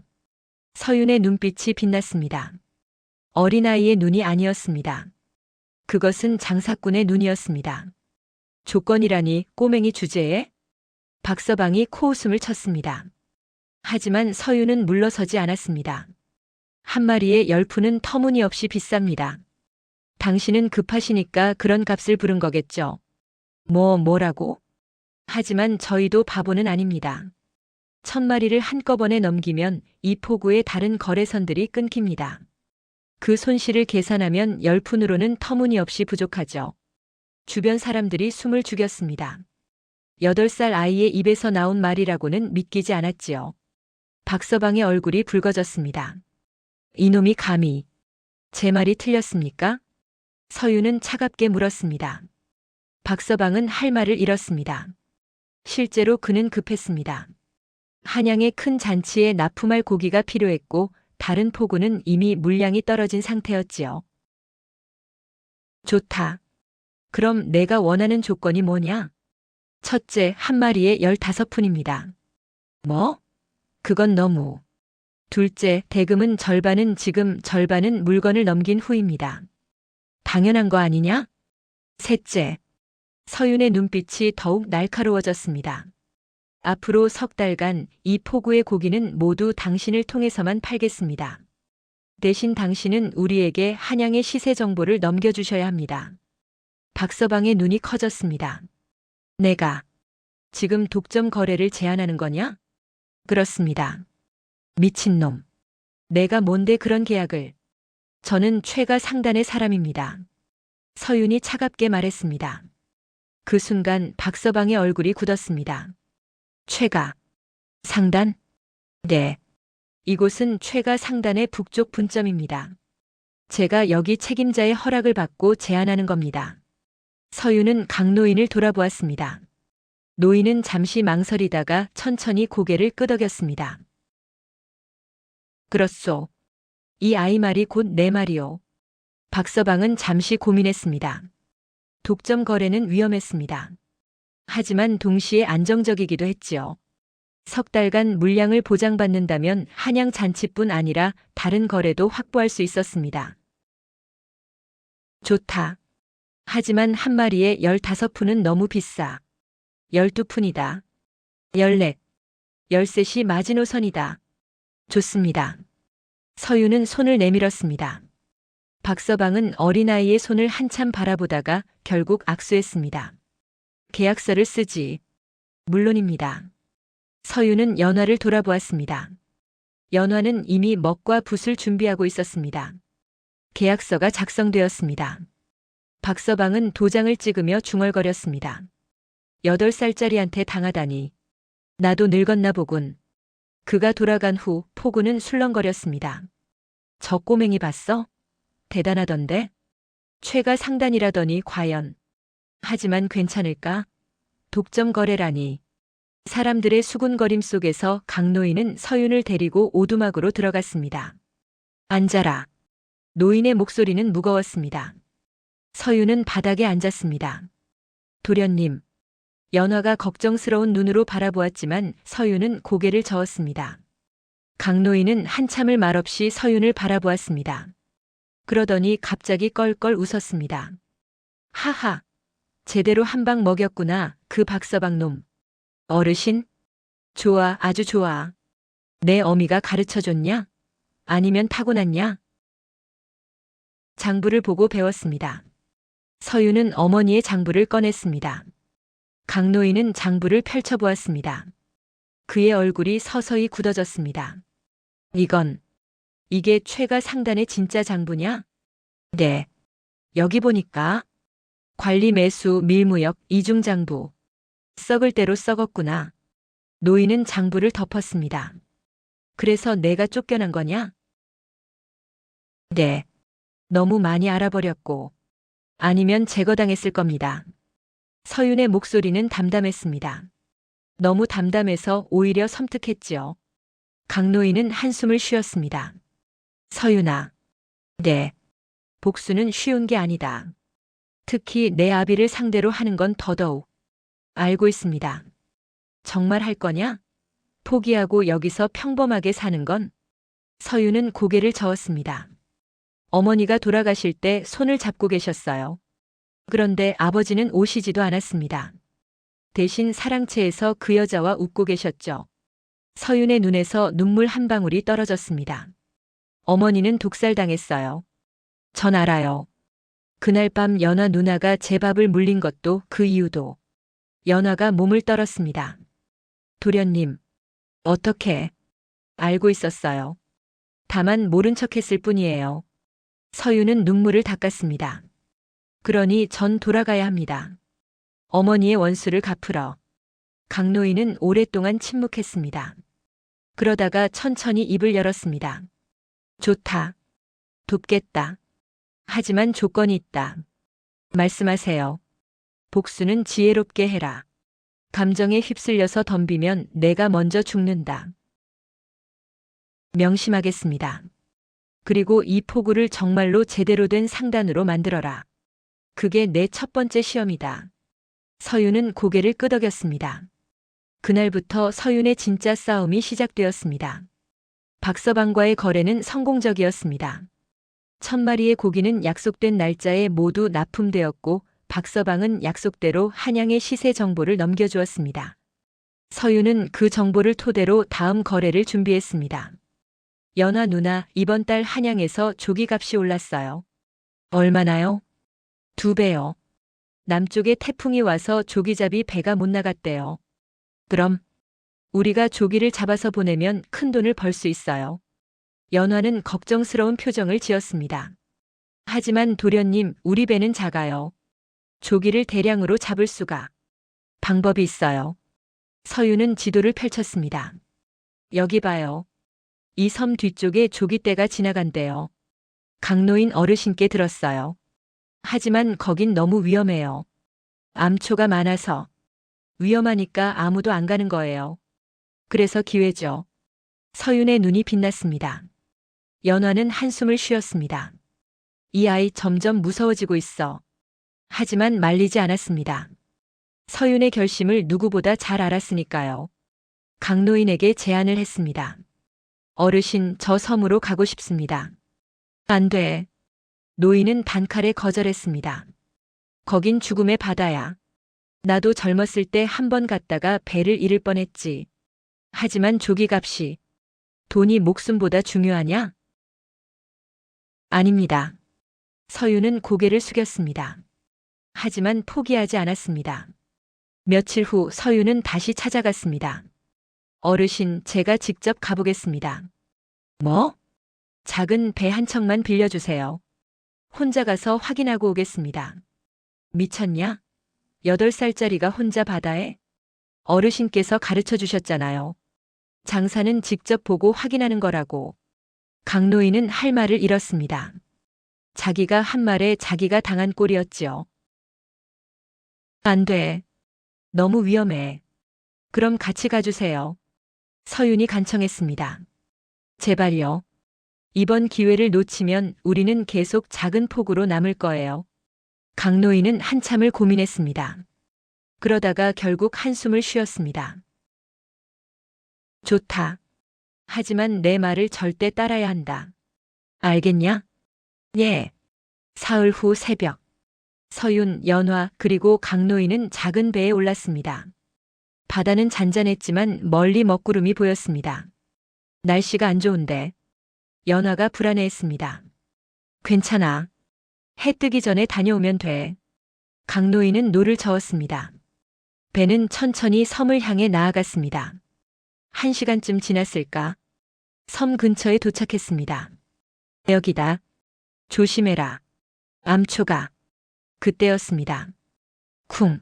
서윤의 눈빛이 빛났습니다. 어린아이의 눈이 아니었습니다. 그것은 장사꾼의 눈이었습니다. 조건이라니 꼬맹이 주제에? 박서방이 코웃음을 쳤습니다. 하지만 서윤은 물러서지 않았습니다. 한 마리에 10푼은 터무니없이 비쌉니다. 당신은 급하시니까 그런 값을 부른 거겠죠. 뭐라고? 하지만 저희도 바보는 아닙니다. 1000마리를 한꺼번에 넘기면 이 포구의 다른 거래선들이 끊깁니다. 그 손실을 계산하면 10푼으로는 터무니없이 부족하죠. 주변 사람들이 숨을 죽였습니다. 8살 아이의 입에서 나온 말이라고는 믿기지 않았지요. 박서방의 얼굴이 붉어졌습니다. 이놈이 감히 제 말이 틀렸습니까? 서윤은 차갑게 물었습니다. 박서방은 할 말을 잃었습니다. 실제로 그는 급했습니다. 한양의 큰 잔치에 납품할 고기가 필요했고 다른 포구는 이미 물량이 떨어진 상태였지요. 좋다. 그럼 내가 원하는 조건이 뭐냐? 첫째, 한 마리에 15푼입니다. 뭐? 그건 너무. 둘째, 대금은 절반은 지금, 절반은 물건을 넘긴 후입니다. 당연한 거 아니냐? 셋째, 서윤의 눈빛이 더욱 날카로워졌습니다. 앞으로 석 달간 이 포구의 고기는 모두 당신을 통해서만 팔겠습니다. 대신 당신은 우리에게 한양의 시세 정보를 넘겨주셔야 합니다. 박서방의 눈이 커졌습니다. 내가 지금 독점 거래를 제안하는 거냐? 그렇습니다. 미친놈. 내가 뭔데 그런 계약을. 저는 최가 상단의 사람입니다. 서윤이 차갑게 말했습니다. 그 순간 박서방의 얼굴이 굳었습니다. 최가 상단? 네. 이곳은 최가 상단의 북쪽 분점입니다. 제가 여기 책임자의 허락을 받고 제안하는 겁니다. 서윤은 강노인을 돌아보았습니다. 노인은 잠시 망설이다가 천천히 고개를 끄덕였습니다. 그렇소. 이 아이 말이 곧 내 말이오. 박서방은 잠시 고민했습니다. 독점 거래는 위험했습니다. 하지만 동시에 안정적이기도 했지요. 석 달간 물량을 보장받는다면 한양 잔치뿐 아니라 다른 거래도 확보할 수 있었습니다. 좋다. 하지만 한 마리에 15푼은 너무 비싸. 12푼이다. 14, 13이 마지노선이다. 좋습니다. 서윤은 손을 내밀었습니다. 박서방은 어린아이의 손을 한참 바라보다가 결국 악수했습니다. 계약서를 쓰지. 물론입니다. 서윤은 연화를 돌아보았습니다. 연화는 이미 먹과 붓을 준비하고 있었습니다. 계약서가 작성되었습니다. 박서방은 도장을 찍으며 중얼거렸습니다. 8살짜리한테 당하다니. 나도 늙었나 보군. 그가 돌아간 후 포구는 술렁거렸습니다. 저 꼬맹이 봤어? 대단하던데? 최가 상단이라더니 과연. 하지만 괜찮을까? 독점 거래라니. 사람들의 수군거림 속에서 강노인은 서윤을 데리고 오두막으로 들어갔습니다. 앉아라. 노인의 목소리는 무거웠습니다. 서윤은 바닥에 앉았습니다. 도련님. 연화가 걱정스러운 눈으로 바라보았지만 서윤은 고개를 저었습니다. 강노인은 한참을 말없이 서윤을 바라보았습니다. 그러더니 갑자기 껄껄 웃었습니다. 하하. 제대로 한 방 먹였구나, 그 박서방 놈. 어르신? 좋아, 아주 좋아. 내 어미가 가르쳐줬냐? 아니면 타고났냐? 장부를 보고 배웠습니다. 서윤은 어머니의 장부를 꺼냈습니다. 강노인은 장부를 펼쳐보았습니다. 그의 얼굴이 서서히 굳어졌습니다. 이게 최가 상단의 진짜 장부냐? 네. 여기 보니까 관리 매수 밀무역 이중장부. 썩을 대로 썩었구나. 노인은 장부를 덮었습니다. 그래서 내가 쫓겨난 거냐? 네. 너무 많이 알아버렸고. 아니면 제거당했을 겁니다. 서윤의 목소리는 담담했습니다. 너무 담담해서 오히려 섬뜩했지요. 강노인은 한숨을 쉬었습니다. 서윤아. 네. 복수는 쉬운 게 아니다. 특히 내 아비를 상대로 하는 건 더더욱. 알고 있습니다. 정말 할 거냐? 포기하고 여기서 평범하게 사는 건? 서윤은 고개를 저었습니다. 어머니가 돌아가실 때 손을 잡고 계셨어요. 그런데 아버지는 오시지도 않았습니다. 대신 사랑채에서 그 여자와 웃고 계셨죠. 서윤의 눈에서 눈물 한 방울이 떨어졌습니다. 어머니는 독살당했어요. 전 알아요. 그날 밤 연화 누나가 제 밥을 물린 것도 그 이유도. 연화가 몸을 떨었습니다. 도련님, 어떻게? 알고 있었어요. 다만 모른 척했을 뿐이에요. 서윤은 눈물을 닦았습니다. 그러니 전 돌아가야 합니다. 어머니의 원수를 갚으러. 강노인은 오랫동안 침묵했습니다. 그러다가 천천히 입을 열었습니다. 좋다. 돕겠다. 하지만 조건이 있다. 말씀하세요. 복수는 지혜롭게 해라. 감정에 휩쓸려서 덤비면 내가 먼저 죽는다. 명심하겠습니다. 그리고 이 포구를 정말로 제대로 된 상단으로 만들어라. 그게 내 첫 번째 시험이다. 서윤은 고개를 끄덕였습니다. 그날부터 서윤의 진짜 싸움이 시작되었습니다. 박서방과의 거래는 성공적이었습니다. 1000마리의 고기는 약속된 날짜에 모두 납품되었고 박서방은 약속대로 한양의 시세 정보를 넘겨주었습니다. 서윤은 그 정보를 토대로 다음 거래를 준비했습니다. 연화 누나, 이번 달 한양에서 조기값이 올랐어요. 얼마나요? 2배요. 남쪽에 태풍이 와서 조기잡이 배가 못 나갔대요. 그럼 우리가 조기를 잡아서 보내면 큰 돈을 벌 수 있어요. 연화는 걱정스러운 표정을 지었습니다. 하지만 도련님, 우리 배는 작아요. 조기를 대량으로 잡을 수가. 방법이 있어요. 서윤은 지도를 펼쳤습니다. 여기 봐요. 이 섬 뒤쪽에 조기떼가 지나간대요. 강노인 어르신께 들었어요. 하지만 거긴 너무 위험해요. 암초가 많아서. 위험하니까 아무도 안 가는 거예요. 그래서 기회죠. 서윤의 눈이 빛났습니다. 연화는 한숨을 쉬었습니다. 이 아이 점점 무서워지고 있어. 하지만 말리지 않았습니다. 서윤의 결심을 누구보다 잘 알았으니까요. 강노인에게 제안을 했습니다. 어르신, 저 섬으로 가고 싶습니다. 안 돼. 노인은 단칼에 거절했습니다. 거긴 죽음의 바다야. 나도 젊었을 때 한 번 갔다가 배를 잃을 뻔했지. 하지만 조기값이 돈이 목숨보다 중요하냐? 아닙니다. 서윤은 고개를 숙였습니다. 하지만 포기하지 않았습니다. 며칠 후 서윤은 다시 찾아갔습니다. 어르신, 제가 직접 가보겠습니다. 뭐? 작은 배 한 척만 빌려주세요. 혼자 가서 확인하고 오겠습니다. 미쳤냐? 8살짜리가 혼자 바다에? 어르신께서 가르쳐 주셨잖아요. 장사는 직접 보고 확인하는 거라고. 강노인은 할 말을 잃었습니다. 자기가 한 말에 자기가 당한 꼴이었지요. 안 돼. 너무 위험해. 그럼 같이 가주세요. 서윤이 간청했습니다. 제발요. 이번 기회를 놓치면 우리는 계속 작은 폭우로 남을 거예요. 강노인은 한참을 고민했습니다. 그러다가 결국 한숨을 쉬었습니다. 좋다. 하지만 내 말을 절대 따라야 한다. 알겠냐? 예. 사흘 후 새벽. 서윤, 연화, 그리고 강노인은 작은 배에 올랐습니다. 바다는 잔잔했지만 멀리 먹구름이 보였습니다. 날씨가 안 좋은데. 연화가 불안해했습니다. 괜찮아. 해 뜨기 전에 다녀오면 돼. 강노인은 노를 저었습니다. 배는 천천히 섬을 향해 나아갔습니다. 1시간쯤 지났을까? 섬 근처에 도착했습니다. 여기다. 조심해라. 암초가. 그때였습니다. 쿵.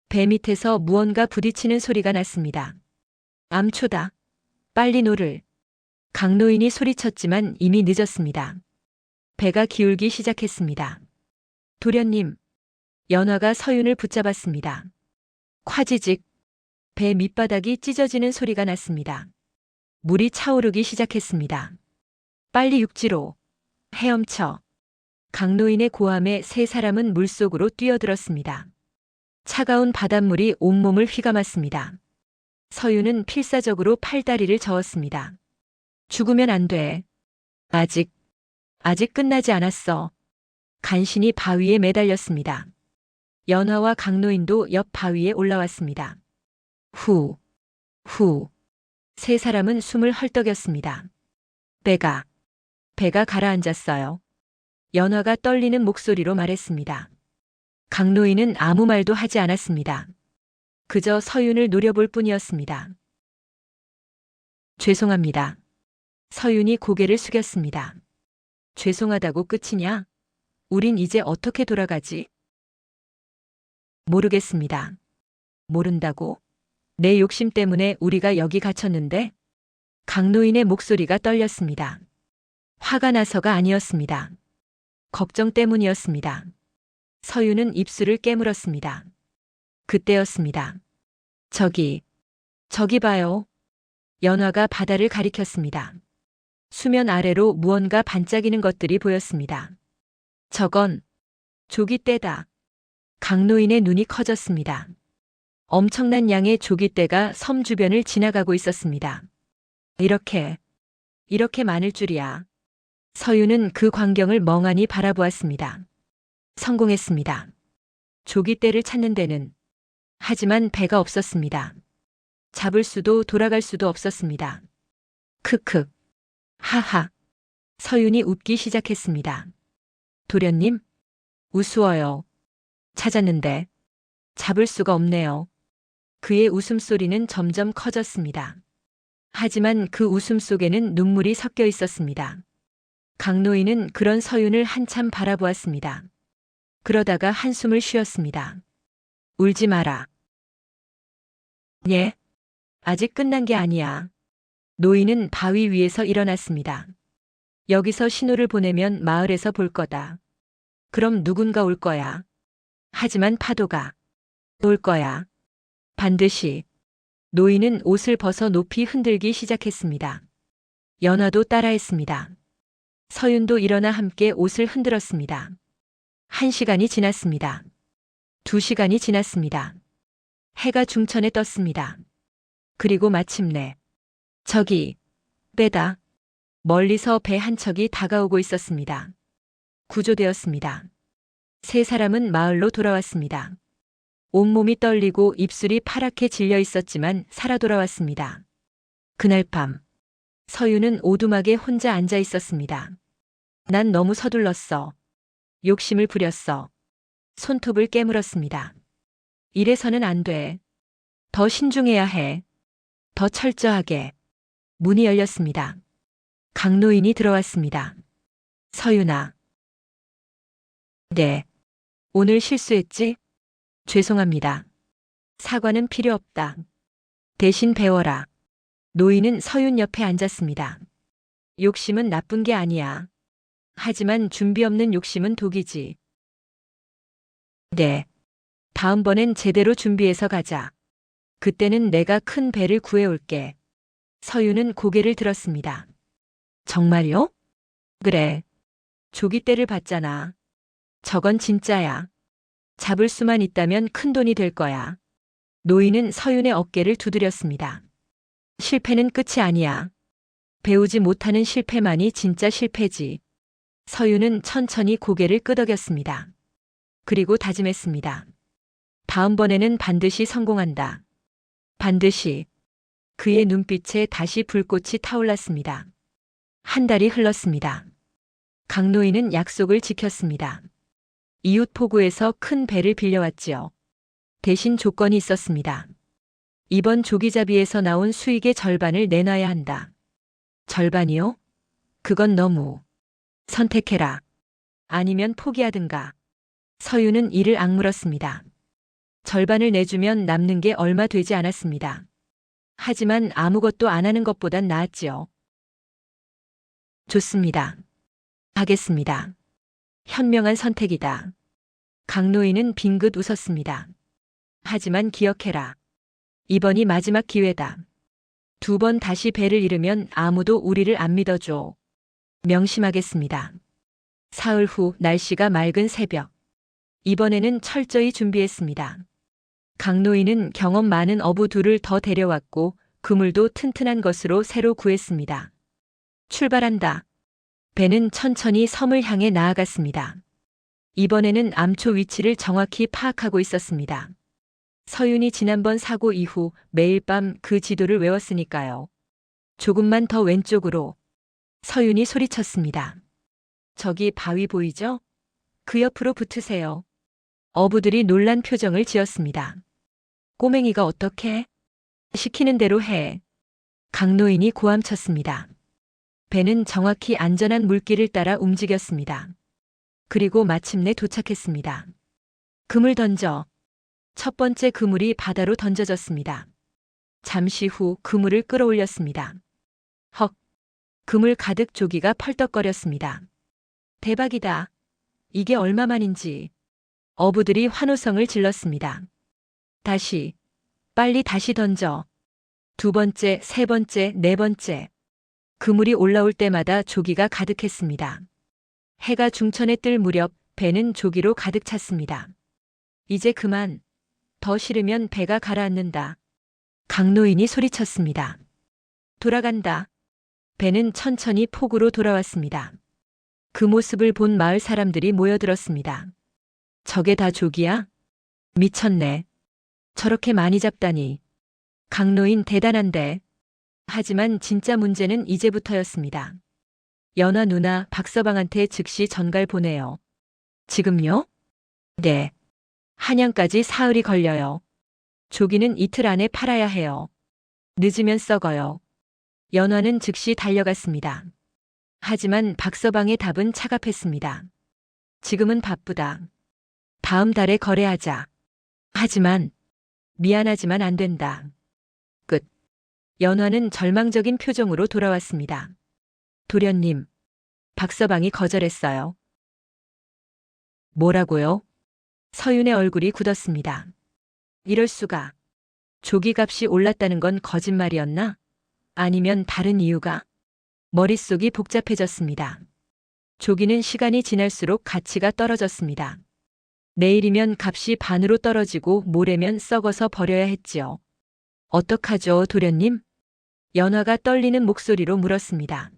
배 밑에서 무언가 부딪히는 소리가 났습니다. 암초다. 빨리 노를. 강노인이 소리쳤지만 이미 늦었습니다. 배가 기울기 시작했습니다. 도련님. 연화가 서윤을 붙잡았습니다. 콰지직. 배 밑바닥이 찢어지는 소리가 났습니다. 물이 차오르기 시작했습니다. 빨리 육지로. 헤엄쳐. 강노인의 고함에 세 사람은 물속으로 뛰어들었습니다. 차가운 바닷물이 온몸을 휘감았습니다. 서윤은 필사적으로 팔다리를 저었습니다. 죽으면 안 돼. 아직 끝나지 않았어. 간신히 바위에 매달렸습니다. 연화와 강노인도 옆 바위에 올라왔습니다. 후. 세 사람은 숨을 헐떡였습니다. 배가 가라앉았어요. 연화가 떨리는 목소리로 말했습니다. 강노인은 아무 말도 하지 않았습니다. 그저 서윤을 노려볼 뿐이었습니다. 죄송합니다. 서윤이 고개를 숙였습니다. 죄송하다고 끝이냐? 우린 이제 어떻게 돌아가지? 모르겠습니다. 모른다고? 내 욕심 때문에 우리가 여기 갇혔는데? 강노인의 목소리가 떨렸습니다. 화가 나서가 아니었습니다. 걱정 때문이었습니다. 서윤은 입술을 깨물었습니다. 그때였습니다. 저기 봐요. 연화가 바다를 가리켰습니다. 수면 아래로 무언가 반짝이는 것들이 보였습니다. 저건 조깃대다. 강노인의 눈이 커졌습니다. 엄청난 양의 조깃대가 섬 주변을 지나가고 있었습니다. 이렇게 많을 줄이야. 서윤은 그 광경을 멍하니 바라보았습니다. 성공했습니다. 조깃대를 찾는 데는. 하지만 배가 없었습니다. 잡을 수도 돌아갈 수도 없었습니다. 크크. 하하. 서윤이 웃기 시작했습니다. 도련님? 우스워요. 찾았는데 잡을 수가 없네요. 그의 웃음소리는 점점 커졌습니다. 하지만 그 웃음 속에는 눈물이 섞여 있었습니다. 강노인은 그런 서윤을 한참 바라보았습니다. 그러다가 한숨을 쉬었습니다. 울지 마라. 예? 아직 끝난 게 아니야. 노인은 바위 위에서 일어났습니다. 여기서 신호를 보내면 마을에서 볼 거다. 그럼 누군가 올 거야. 하지만 파도가 올 거야. 반드시. 노인은 옷을 벗어 높이 흔들기 시작했습니다. 연화도 따라했습니다. 서윤도 일어나 함께 옷을 흔들었습니다. 1시간이 지났습니다. 2시간이 지났습니다. 해가 중천에 떴습니다. 그리고 마침내 저기 배다. 멀리서 배 한 척이 다가오고 있었습니다. 구조되었습니다. 세 사람은 마을로 돌아왔습니다. 온몸이 떨리고 입술이 파랗게 질려 있었지만 살아 돌아왔습니다. 그날 밤 서윤은 오두막에 혼자 앉아 있었습니다. 난 너무 서둘렀어. 욕심을 부렸어. 손톱을 깨물었습니다. 이래서는 안 돼. 더 신중해야 해. 더 철저하게. 문이 열렸습니다. 강노인이 들어왔습니다. 서윤아. 네. 오늘 실수했지? 죄송합니다. 사과는 필요 없다. 대신 배워라. 노인은 서윤 옆에 앉았습니다. 욕심은 나쁜 게 아니야. 하지만 준비 없는 욕심은 독이지. 네. 다음번엔 제대로 준비해서 가자. 그때는 내가 큰 배를 구해올게. 서유는 고개를 들었습니다. 정말요? 그래. 조깃대를 봤잖아. 저건 진짜야. 잡을 수만 있다면 큰 돈이 될 거야. 노인은 서윤의 어깨를 두드렸습니다. 실패는 끝이 아니야. 배우지 못하는 실패만이 진짜 실패지. 서윤은 천천히 고개를 끄덕였습니다. 그리고 다짐했습니다. 다음번에는 반드시 성공한다. 반드시. 그의 눈빛에 다시 불꽃이 타올랐습니다. 한 달이 흘렀습니다. 강노인은 약속을 지켰습니다. 이웃 포구에서 큰 배를 빌려왔지요. 대신 조건이 있었습니다. 이번 조기잡이에서 나온 수익의 절반을 내놔야 한다. 절반이요? 그건 너무. 선택해라. 아니면 포기하든가. 서유는 이를 악물었습니다. 절반을 내주면 남는 게 얼마 되지 않았습니다. 하지만 아무것도 안 하는 것보단 나았지요. 좋습니다. 하겠습니다. 현명한 선택이다. 강노인은 빙긋 웃었습니다. 하지만 기억해라. 이번이 마지막 기회다. 2번 다시 배를 잃으면 아무도 우리를 안 믿어줘. 명심하겠습니다. 사흘 후 날씨가 맑은 새벽. 이번에는 철저히 준비했습니다. 강노인은 경험 많은 어부 둘을 더 데려왔고 그물도 튼튼한 것으로 새로 구했습니다. 출발한다. 배는 천천히 섬을 향해 나아갔습니다. 이번에는 암초 위치를 정확히 파악하고 있었습니다. 서윤이 지난번 사고 이후 매일 밤 그 지도를 외웠으니까요. 조금만 더 왼쪽으로. 서윤이 소리쳤습니다. 저기 바위 보이죠? 그 옆으로 붙으세요. 어부들이 놀란 표정을 지었습니다. 꼬맹이가 어떻게? 시키는 대로 해. 강노인이 고함쳤습니다. 배는 정확히 안전한 물길을 따라 움직였습니다. 그리고 마침내 도착했습니다. 그물 던져. 첫 번째 그물이 바다로 던져졌습니다. 잠시 후 그물을 끌어올렸습니다. 헉! 그물 가득 조기가 펄떡거렸습니다. 대박이다. 이게 얼마만인지. 어부들이 환호성을 질렀습니다. 다시. 빨리 다시 던져. 2번째, 3번째, 4번째. 그물이 올라올 때마다 조기가 가득했습니다. 해가 중천에 뜰 무렵 배는 조기로 가득 찼습니다. 이제 그만. 더 싫으면 배가 가라앉는다. 강노인이 소리쳤습니다. 돌아간다. 배는 천천히 폭우로 돌아왔습니다. 그 모습을 본 마을 사람들이 모여들었습니다. 저게 다 조기야? 미쳤네. 저렇게 많이 잡다니. 강노인 대단한데. 하지만 진짜 문제는 이제부터였습니다. 연화 누나 박서방한테 즉시 전갈 보내요. 지금요? 네. 한양까지 사흘이 걸려요. 조기는 이틀 안에 팔아야 해요. 늦으면 썩어요. 연화는 즉시 달려갔습니다. 하지만 박서방의 답은 차갑했습니다. 지금은 바쁘다. 다음 달에 거래하자. 하지만 미안하지만 안 된다. 끝. 연화는 절망적인 표정으로 돌아왔습니다. 도련님, 박서방이 거절했어요. 뭐라고요? 서윤의 얼굴이 굳었습니다. 이럴 수가. 조기값이 올랐다는 건 거짓말이었나? 아니면 다른 이유가? 머릿속이 복잡해졌습니다. 조기는 시간이 지날수록 가치가 떨어졌습니다. 내일이면 값이 반으로 떨어지고 모레면 썩어서 버려야 했지요. 어떡하죠, 도련님? 연화가 떨리는 목소리로 물었습니다.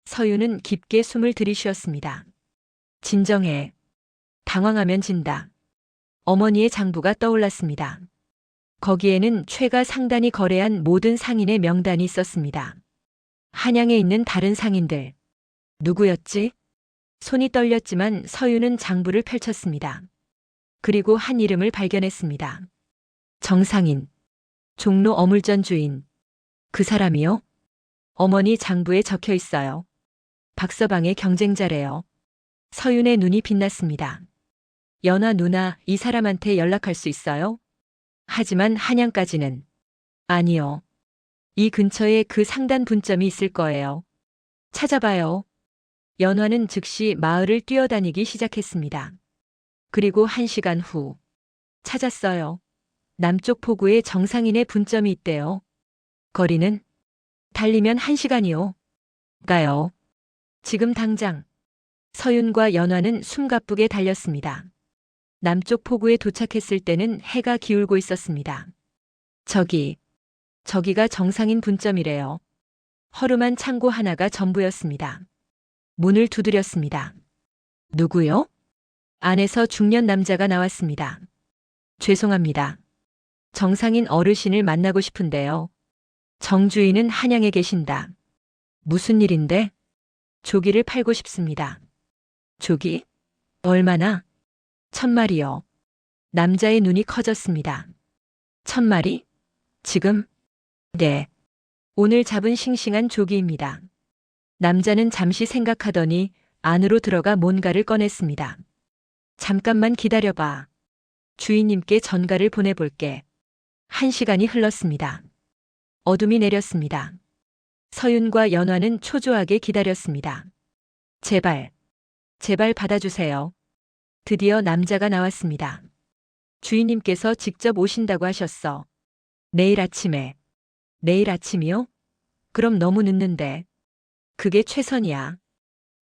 서윤은 깊게 숨을 들이쉬었습니다. 진정해. 당황하면 진다. 어머니의 장부가 떠올랐습니다. 거기에는 최가 상단이 거래한 모든 상인의 명단이 있었습니다. 한양에 있는 다른 상인들. 누구였지? 손이 떨렸지만 서윤은 장부를 펼쳤습니다. 그리고 한 이름을 발견했습니다. 정상인. 종로 어물전 주인. 그 사람이요? 어머니 장부에 적혀 있어요. 박서방의 경쟁자래요. 서윤의 눈이 빛났습니다. 연아 누나, 이 사람한테 연락할 수 있어요? 하지만 한양까지는. 아니요. 이 근처에 그 상단 분점이 있을 거예요. 찾아봐요. 연화는 즉시 마을을 뛰어다니기 시작했습니다. 그리고 1시간 후 찾았어요. 남쪽 포구에 정상인의 분점이 있대요. 거리는 달리면 1시간이요. 가요. 지금 당장. 서윤과 연화는 숨가쁘게 달렸습니다. 남쪽 포구에 도착했을 때는 해가 기울고 있었습니다. 저기가 정상인 분점이래요. 허름한 창고 하나가 전부였습니다. 문을 두드렸습니다. 누구요? 안에서 중년 남자가 나왔습니다. 죄송합니다. 정상인 어르신을 만나고 싶은데요. 정주인은 한양에 계신다. 무슨 일인데? 조기를 팔고 싶습니다. 조기? 얼마나? 1,000마리요. 남자의 눈이 커졌습니다. 1,000마리? 지금? 네. 오늘 잡은 싱싱한 조기입니다. 남자는 잠시 생각하더니 안으로 들어가 뭔가를 꺼냈습니다. 잠깐만 기다려봐. 주인님께 전가를 보내볼게. 1시간이 흘렀습니다. 어둠이 내렸습니다. 서윤과 연화는 초조하게 기다렸습니다. 제발 받아주세요. 드디어 남자가 나왔습니다. 주인님께서 직접 오신다고 하셨어. 내일 아침에. 내일 아침이요? 그럼 너무 늦는데. 그게 최선이야.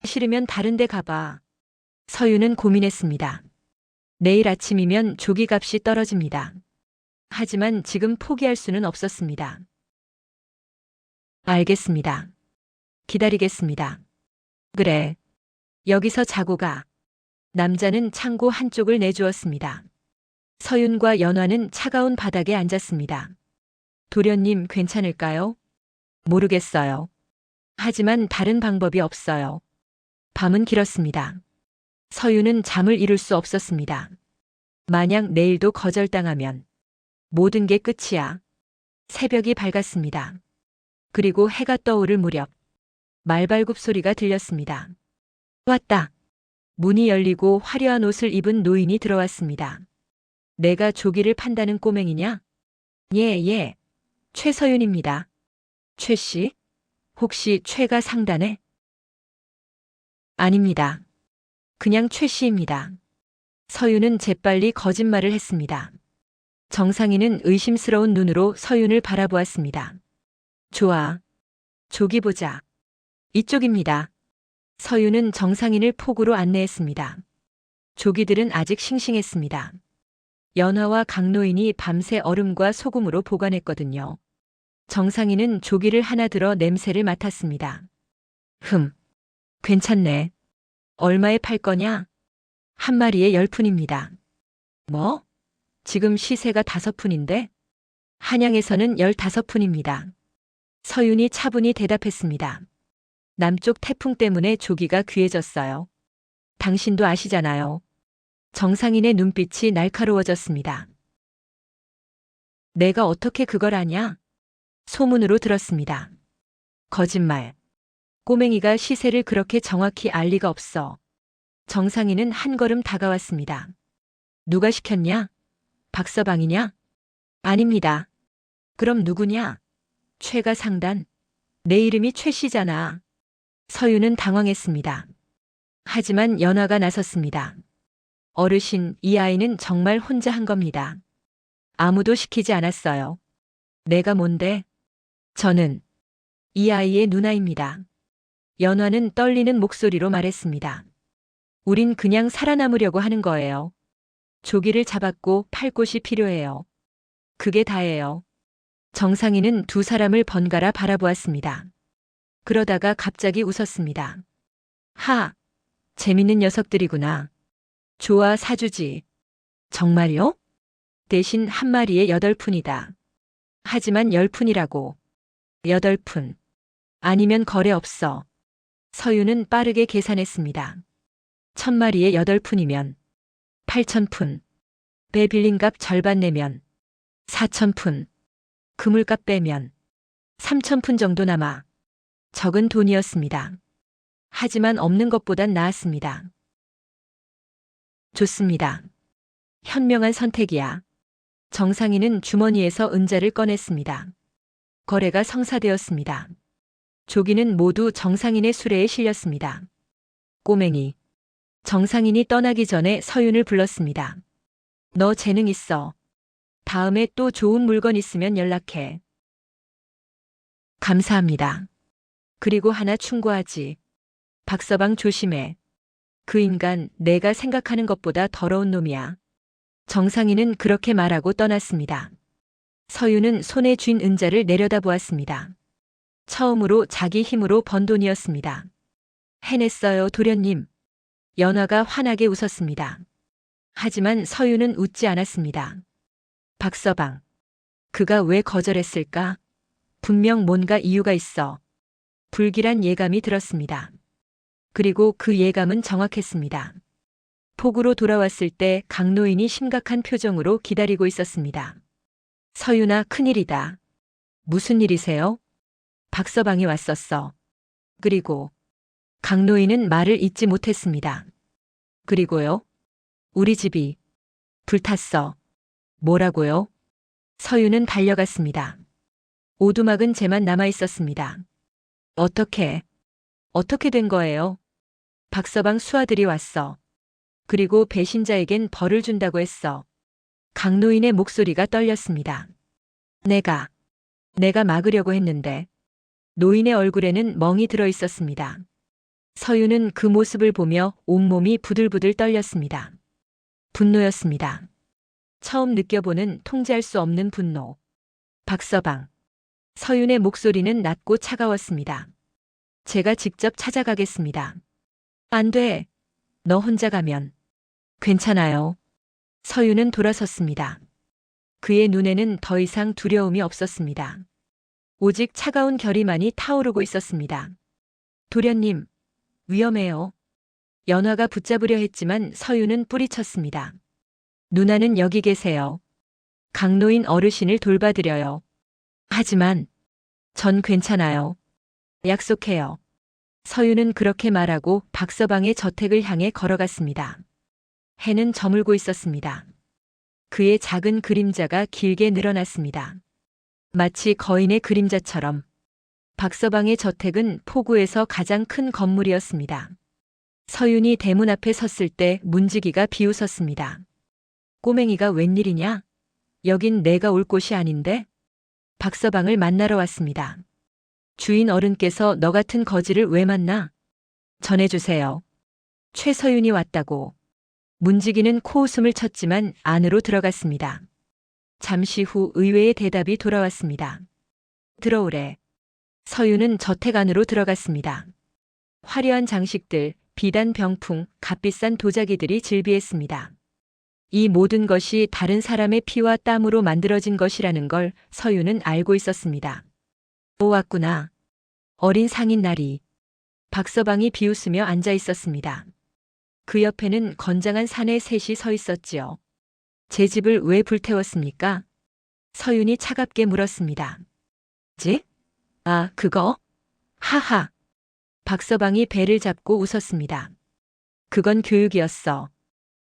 싫으면 다른 데 가봐. 서윤은 고민했습니다. 내일 아침이면 조기값이 떨어집니다. 하지만 지금 포기할 수는 없었습니다. 알겠습니다. 기다리겠습니다. 그래. 여기서 자고 가. 남자는 창고 한쪽을 내주었습니다. 서윤과 연화는 차가운 바닥에 앉았습니다. 도련님 괜찮을까요? 모르겠어요. 하지만 다른 방법이 없어요. 밤은 길었습니다. 서윤은 잠을 이룰 수 없었습니다. 만약 내일도 거절당하면 모든 게 끝이야. 새벽이 밝았습니다. 그리고 해가 떠오를 무렵 말발굽 소리가 들렸습니다. 왔다. 문이 열리고 화려한 옷을 입은 노인이 들어왔습니다. 내가 조기를 판다는 꼬맹이냐? 예. 최서윤입니다. 최 씨? 혹시 최가 상단에? 아닙니다. 그냥 최 씨입니다. 서윤은 재빨리 거짓말을 했습니다. 정상인은 의심스러운 눈으로 서윤을 바라보았습니다. 좋아. 조기 보자. 이쪽입니다. 서윤은 정상인을 폭으로 안내했습니다. 조기들은 아직 싱싱했습니다. 연화와 강노인이 밤새 얼음과 소금으로 보관했거든요. 정상인은 조기를 하나 들어 냄새를 맡았습니다. 괜찮네. 얼마에 팔 거냐? 1마리에 10푼입니다. 뭐? 지금 시세가 5푼인데? 한양에서는 15푼입니다. 서윤이 차분히 대답했습니다. 남쪽 태풍 때문에 조기가 귀해졌어요. 당신도 아시잖아요. 정상인의 눈빛이 날카로워졌습니다. 내가 어떻게 그걸 아냐? 소문으로 들었습니다. 거짓말. 꼬맹이가 시세를 그렇게 정확히 알 리가 없어. 정상인은 한 걸음 다가왔습니다. 누가 시켰냐? 박서방이냐? 아닙니다. 그럼 누구냐? 최가 상단. 내 이름이 최 씨잖아. 서윤은 당황했습니다. 하지만 연화가 나섰습니다. 어르신, 이 아이는 정말 혼자 한 겁니다. 아무도 시키지 않았어요. 내가 뭔데? 저는 이 아이의 누나입니다. 연화는 떨리는 목소리로 말했습니다. 우린 그냥 살아남으려고 하는 거예요. 조기를 잡았고 팔 곳이 필요해요. 그게 다예요. 정상인은 두 사람을 번갈아 바라보았습니다. 그러다가 갑자기 웃었습니다. 재밌는 녀석들이구나. 좋아, 사주지. 정말요? 대신 1마리에 8푼이다. 하지만 10푼이라고. 8푼. 아니면 거래 없어. 서윤은 빠르게 계산했습니다. 1,000마리에 8푼이면 8,000푼. 배 빌린 값 절반 내면 4,000푼. 그물값 빼면 3,000푼 정도 남아. 적은 돈이었습니다. 하지만 없는 것보단 나았습니다. 좋습니다. 현명한 선택이야. 정상인은 주머니에서 은자를 꺼냈습니다. 거래가 성사되었습니다. 조기는 모두 정상인의 수레에 실렸습니다. 꼬맹이. 정상인이 떠나기 전에 서윤을 불렀습니다. 너 재능 있어. 다음에 또 좋은 물건 있으면 연락해. 감사합니다. 그리고 하나 충고하지. 박서방 조심해. 그 인간 내가 생각하는 것보다 더러운 놈이야. 정상인은 그렇게 말하고 떠났습니다. 서윤은 손에 쥔 은자를 내려다보았습니다. 처음으로 자기 힘으로 번 돈이었습니다. 해냈어요, 도련님. 연화가 환하게 웃었습니다. 하지만 서윤은 웃지 않았습니다. 박서방. 그가 왜 거절했을까? 분명 뭔가 이유가 있어. 불길한 예감이 들었습니다. 그리고 그 예감은 정확했습니다. 폭우로 돌아왔을 때 강노인이 심각한 표정으로 기다리고 있었습니다. 서윤아, 큰일이다. 무슨 일이세요? 박서방이 왔었어. 그리고 강노인은 말을 잇지 못했습니다. 그리고요? 우리 집이 불탔어. 뭐라고요? 서윤은 달려갔습니다. 오두막은 재만 남아 있었습니다. 어떻게 된 거예요? 박서방 수하들이 왔어. 그리고 배신자에겐 벌을 준다고 했어. 강노인의 목소리가 떨렸습니다. 내가 막으려고 했는데. 노인의 얼굴에는 멍이 들어 있었습니다. 서윤은 그 모습을 보며 온몸이 부들부들 떨렸습니다. 분노였습니다. 처음 느껴보는 통제할 수 없는 분노. 박서방. 서윤의 목소리는 낮고 차가웠습니다. 제가 직접 찾아가겠습니다. 안 돼. 너 혼자 가면. 괜찮아요. 서윤은 돌아섰습니다. 그의 눈에는 더 이상 두려움이 없었습니다. 오직 차가운 결의만이 타오르고 있었습니다. 도련님, 위험해요. 연화가 붙잡으려 했지만 서윤은 뿌리쳤습니다. 누나는 여기 계세요. 강노인 어르신을 돌봐드려요. 하지만 전 괜찮아요. 약속해요. 서윤은 그렇게 말하고 박서방의 저택을 향해 걸어갔습니다. 해는 저물고 있었습니다. 그의 작은 그림자가 길게 늘어났습니다. 마치 거인의 그림자처럼. 박서방의 저택은 포구에서 가장 큰 건물이었습니다. 서윤이 대문 앞에 섰을 때 문지기가 비웃었습니다. 꼬맹이가 웬일이냐? 여긴 내가 올 곳이 아닌데? 박서방을 만나러 왔습니다. 주인 어른께서 너 같은 거지를 왜 만나? 전해주세요. 최서윤이 왔다고. 문지기는 코웃음을 쳤지만 안으로 들어갔습니다. 잠시 후 의외의 대답이 돌아왔습니다. 들어오래. 서윤은 저택 안으로 들어갔습니다. 화려한 장식들, 비단 병풍, 값비싼 도자기들이 즐비했습니다. 이 모든 것이 다른 사람의 피와 땀으로 만들어진 것이라는 걸 서윤은 알고 있었습니다. 오, 왔구나. 어린 상인 나리. 박서방이 비웃으며 앉아 있었습니다. 그 옆에는 건장한 사내 셋이 서 있었지요. 제 집을 왜 불태웠습니까? 서윤이 차갑게 물었습니다. 지? 아, 그거? 하하. 박서방이 배를 잡고 웃었습니다. 그건 교육이었어.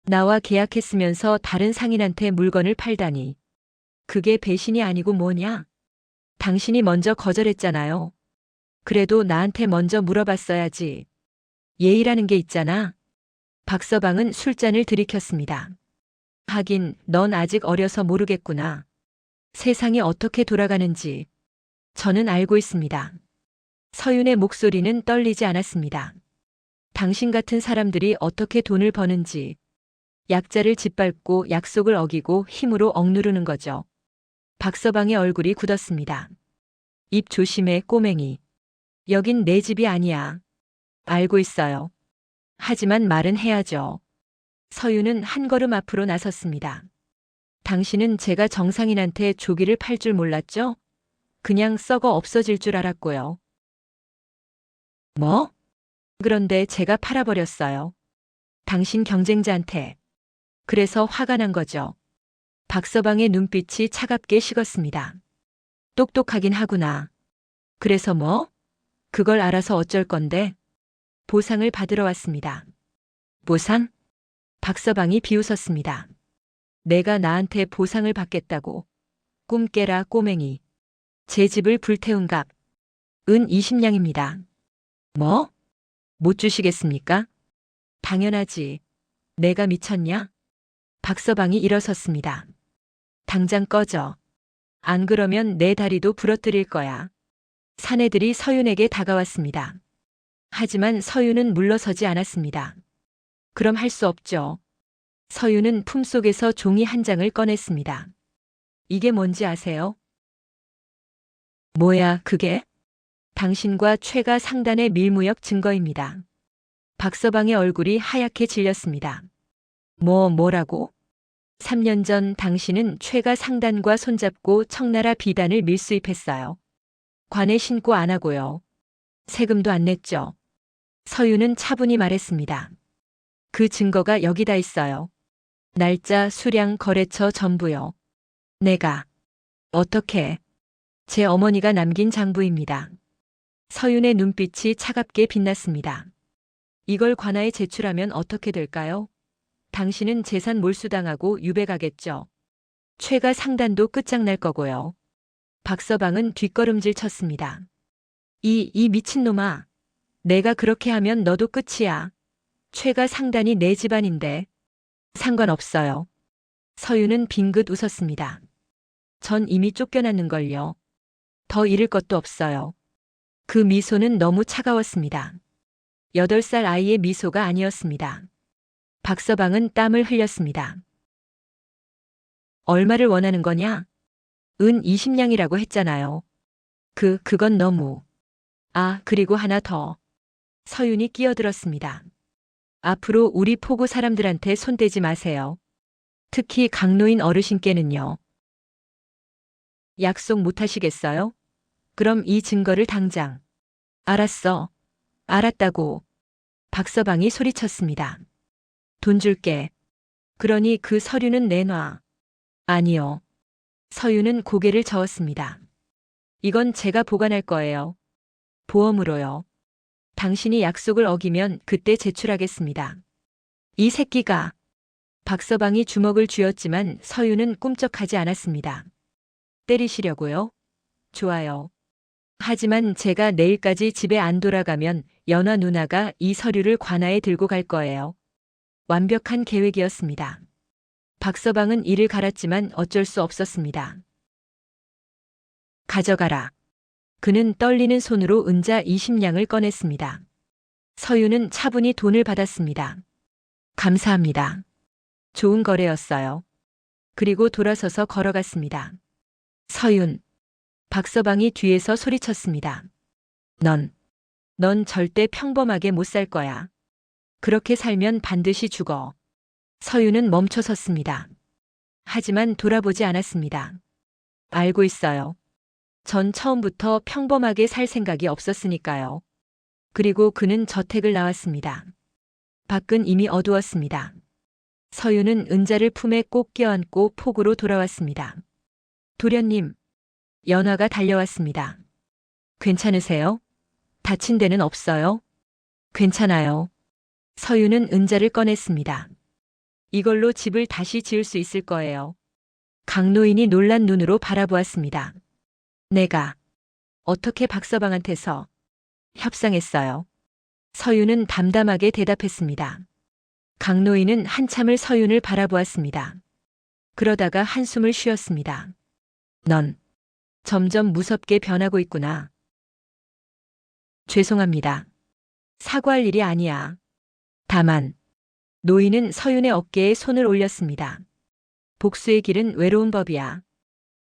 나와 계약했으면서 다른 상인한테 물건을 팔다니. 그게 배신이 아니고 뭐냐? 당신이 먼저 거절했잖아요. 그래도 나한테 먼저 물어봤어야지. 예의라는 게 있잖아. 박서방은 술잔을 들이켰습니다. 하긴 넌 아직 어려서 모르겠구나. 세상이 어떻게 돌아가는지. 저는 알고 있습니다. 서윤의 목소리는 떨리지 않았습니다. 당신 같은 사람들이 어떻게 돈을 버는지. 약자를 짓밟고 약속을 어기고 힘으로 억누르는 거죠. 박서방의 얼굴이 굳었습니다. 입 조심해, 꼬맹이. 여긴 내 집이 아니야. 알고 있어요. 하지만 말은 해야죠. 서윤은 한 걸음 앞으로 나섰습니다. 당신은 제가 정상인한테 조기를 팔 줄 몰랐죠? 그냥 썩어 없어질 줄 알았고요. 뭐? 그런데 제가 팔아버렸어요. 당신 경쟁자한테. 그래서 화가 난 거죠. 박서방의 눈빛이 차갑게 식었습니다. 똑똑하긴 하구나. 그래서 뭐? 그걸 알아서 어쩔 건데? 보상을 받으러 왔습니다. 보상? 박서방이 비웃었습니다. 내가 나한테 보상을 받겠다고. 꿈 깨라, 꼬맹이. 제 집을 불태운 값. 은 20냥입니다. 뭐? 못 주시겠습니까? 당연하지. 내가 미쳤냐? 박서방이 일어섰습니다. 당장 꺼져. 안 그러면 내 다리도 부러뜨릴 거야. 사내들이 서윤에게 다가왔습니다. 하지만 서윤은 물러서지 않았습니다. 그럼 할 수 없죠. 서윤은 품속에서 종이 한 장을 꺼냈습니다. 이게 뭔지 아세요? 뭐야, 그게? 당신과 최가 상단의 밀무역 증거입니다. 박서방의 얼굴이 하얗게 질렸습니다. 뭐라고? 3년 전 당신은 최가 상단과 손잡고 청나라 비단을 밀수입했어요. 관에 신고 안 하고요. 세금도 안 냈죠. 서윤은 차분히 말했습니다. 그 증거가 여기다 있어요. 날짜, 수량, 거래처 전부요. 내가 어떻게? 제 어머니가 남긴 장부입니다. 서윤의 눈빛이 차갑게 빛났습니다. 이걸 관아에 제출하면 어떻게 될까요? 당신은 재산 몰수당하고 유배 가겠죠. 최가 상단도 끝장날 거고요. 박서방은 뒷걸음질 쳤습니다. 이 미친놈아. 내가 그렇게 하면 너도 끝이야. 최가 상단이 내 집안인데. 상관없어요. 서윤은 빙긋 웃었습니다. 전 이미 쫓겨났는걸요. 더 잃을 것도 없어요. 그 미소는 너무 차가웠습니다. 8살 아이의 미소가 아니었습니다. 박서방은 땀을 흘렸습니다. 얼마를 원하는 거냐? 은 20냥이라고 했잖아요. 그건 너무. 아, 그리고 하나 더. 서윤이 끼어들었습니다. 앞으로 우리 포구 사람들한테 손대지 마세요. 특히 강노인 어르신께는요. 약속 못 하시겠어요? 그럼 이 증거를 당장. 알았어. 알았다고. 박서방이 소리쳤습니다. 돈 줄게. 그러니 그 서류는 내놔. 아니요. 서윤은 고개를 저었습니다. 이건 제가 보관할 거예요. 보험으로요. 당신이 약속을 어기면 그때 제출하겠습니다. 이 새끼가. 박서방이 주먹을 쥐었지만 서윤은 꿈쩍하지 않았습니다. 때리시려고요? 좋아요. 하지만 제가 내일까지 집에 안 돌아가면 연화 누나가 이 서류를 관아에 들고 갈 거예요. 완벽한 계획이었습니다. 박서방은 이를 갈았지만 어쩔 수 없었습니다. 가져가라. 그는 떨리는 손으로 은자 20냥을 꺼냈습니다. 서윤은 차분히 돈을 받았습니다. 감사합니다. 좋은 거래였어요. 그리고 돌아서서 걸어갔습니다. 서윤. 박서방이 뒤에서 소리쳤습니다. 넌 절대 평범하게 못 살 거야. 그렇게 살면 반드시 죽어. 서윤은 멈춰 섰습니다. 하지만 돌아보지 않았습니다. 알고 있어요. 전 처음부터 평범하게 살 생각이 없었으니까요. 그리고 그는 저택을 나왔습니다. 밖은 이미 어두웠습니다. 서윤은 은자를 품에 꼭 껴안고 폭으로 돌아왔습니다. 도련님, 연화가 달려왔습니다. 괜찮으세요? 다친 데는 없어요? 괜찮아요. 서윤은 은자를 꺼냈습니다. 이걸로 집을 다시 지을 수 있을 거예요. 강노인이 놀란 눈으로 바라보았습니다. 내가 어떻게 박서방한테서 협상했어요. 서윤은 담담하게 대답했습니다. 강노인은 한참을 서윤을 바라보았습니다. 그러다가 한숨을 쉬었습니다. 넌 점점 무섭게 변하고 있구나. 죄송합니다. 사과할 일이 아니야. 다만 노인은 서윤의 어깨에 손을 올렸습니다. 복수의 길은 외로운 법이야.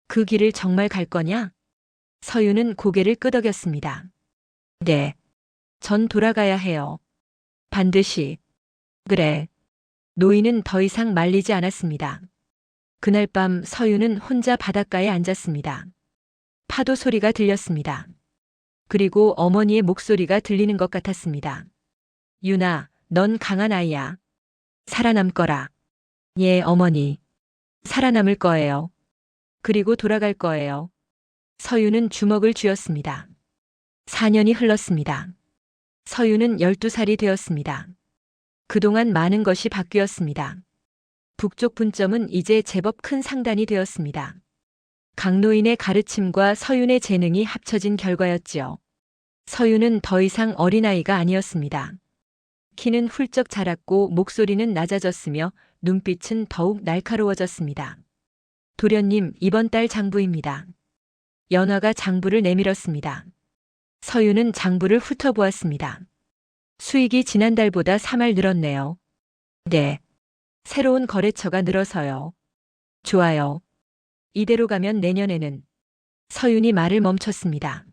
그 길을 정말 갈 거냐? 서윤은 고개를 끄덕였습니다. 네. 전 돌아가야 해요. 반드시. 그래. 노인은 더 이상 말리지 않았습니다. 그날 밤 서윤은 혼자 바닷가에 앉았습니다. 파도 소리가 들렸습니다. 그리고 어머니의 목소리가 들리는 것 같았습니다. 윤아, 넌 강한 아이야. 살아남거라. 예, 어머니. 살아남을 거예요. 그리고 돌아갈 거예요. 서윤은 주먹을 쥐었습니다. 4년이 흘렀습니다. 서윤은 12살이 되었습니다. 그동안 많은 것이 바뀌었습니다. 북쪽 분점은 이제 제법 큰 상단이 되었습니다. 강노인의 가르침과 서윤의 재능이 합쳐진 결과였지요. 서윤은 더 이상 어린아이가 아니었습니다. 키는 훌쩍 자랐고 목소리는 낮아졌으며 눈빛은 더욱 날카로워졌습니다. 도련님, 이번 달 장부입니다. 연화가 장부를 내밀었습니다. 서유는 장부를 훑어보았습니다. 수익이 지난달보다 3할 늘었네요. 네. 새로운 거래처가 늘어서요. 좋아요. 이대로 가면 내년에는. 서윤이 말을 멈췄습니다.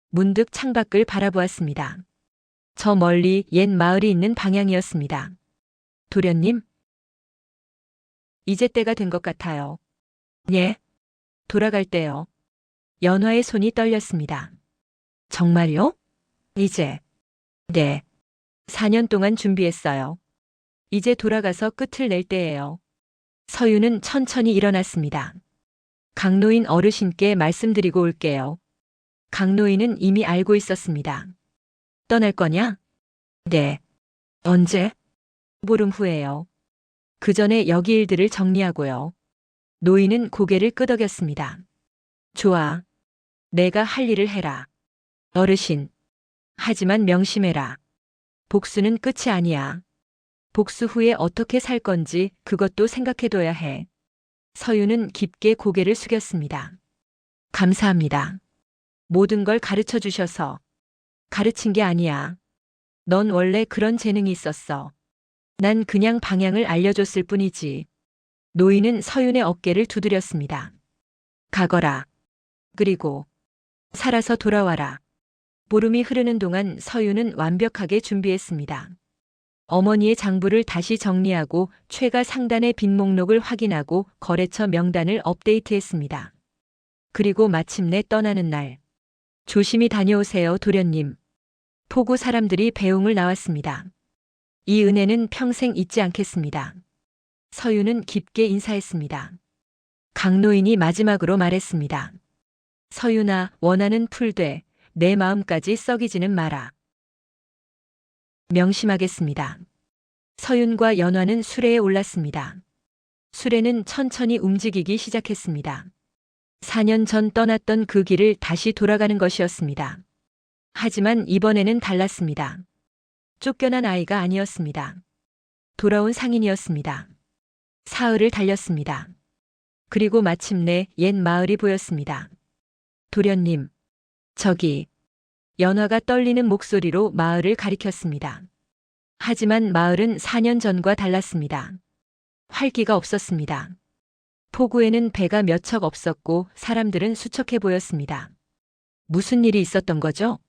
문득 창밖을 바라보았습니다. 저 멀리 옛 마을이 있는 방향이었습니다. 도련님? 이제 때가 된 것 같아요. 예. 돌아갈 때요. 연화의 손이 떨렸습니다. 정말요? 이제. 네. 4년 동안 준비했어요. 이제 돌아가서 끝을 낼 때예요. 서유는 천천히 일어났습니다. 강노인 어르신께 말씀드리고 올게요. 강노인은 이미 알고 있었습니다. 떠날 거냐? 네. 언제? 보름 후에요. 그 전에 여기 일들을 정리하고요. 노인은 고개를 끄덕였습니다. 좋아. 내가 할 일을 해라. 어르신. 하지만 명심해라. 복수는 끝이 아니야. 복수 후에 어떻게 살 건지 그것도 생각해둬야 해. 서유는 깊게 고개를 숙였습니다. 감사합니다. 모든 걸 가르쳐 주셔서. 가르친 게 아니야. 넌 원래 그런 재능이 있었어. 난 그냥 방향을 알려줬을 뿐이지. 노인은 서윤의 어깨를 두드렸습니다. 가거라. 그리고 살아서 돌아와라. 보름이 흐르는 동안 서윤은 완벽하게 준비했습니다. 어머니의 장부를 다시 정리하고 최가 상단의 빈 목록을 확인하고 거래처 명단을 업데이트했습니다. 그리고 마침내 떠나는 날. 조심히 다녀오세요, 도련님. 포구 사람들이 배웅을 나왔습니다. 이 은혜는 평생 잊지 않겠습니다. 서유는 깊게 인사했습니다. 강노인이 마지막으로 말했습니다. 서유나, 원하는 풀되 내 마음까지 썩이지는 마라. 명심하겠습니다. 서윤과 연화는 수레에 올랐습니다. 수레는 천천히 움직이기 시작했습니다. 4년 전 떠났던 그 길을 다시 돌아가는 것이었습니다. 하지만 이번에는 달랐습니다. 쫓겨난 아이가 아니었습니다. 돌아온 상인이었습니다. 사흘을 달렸습니다. 그리고 마침내 옛 마을이 보였습니다. 도련님, 저기. 연화가 떨리는 목소리로 마을을 가리켰습니다. 하지만 마을은 4년 전과 달랐습니다. 활기가 없었습니다. 포구에는 배가 몇 척 없었고 사람들은 수척해 보였습니다. 무슨 일이 있었던 거죠?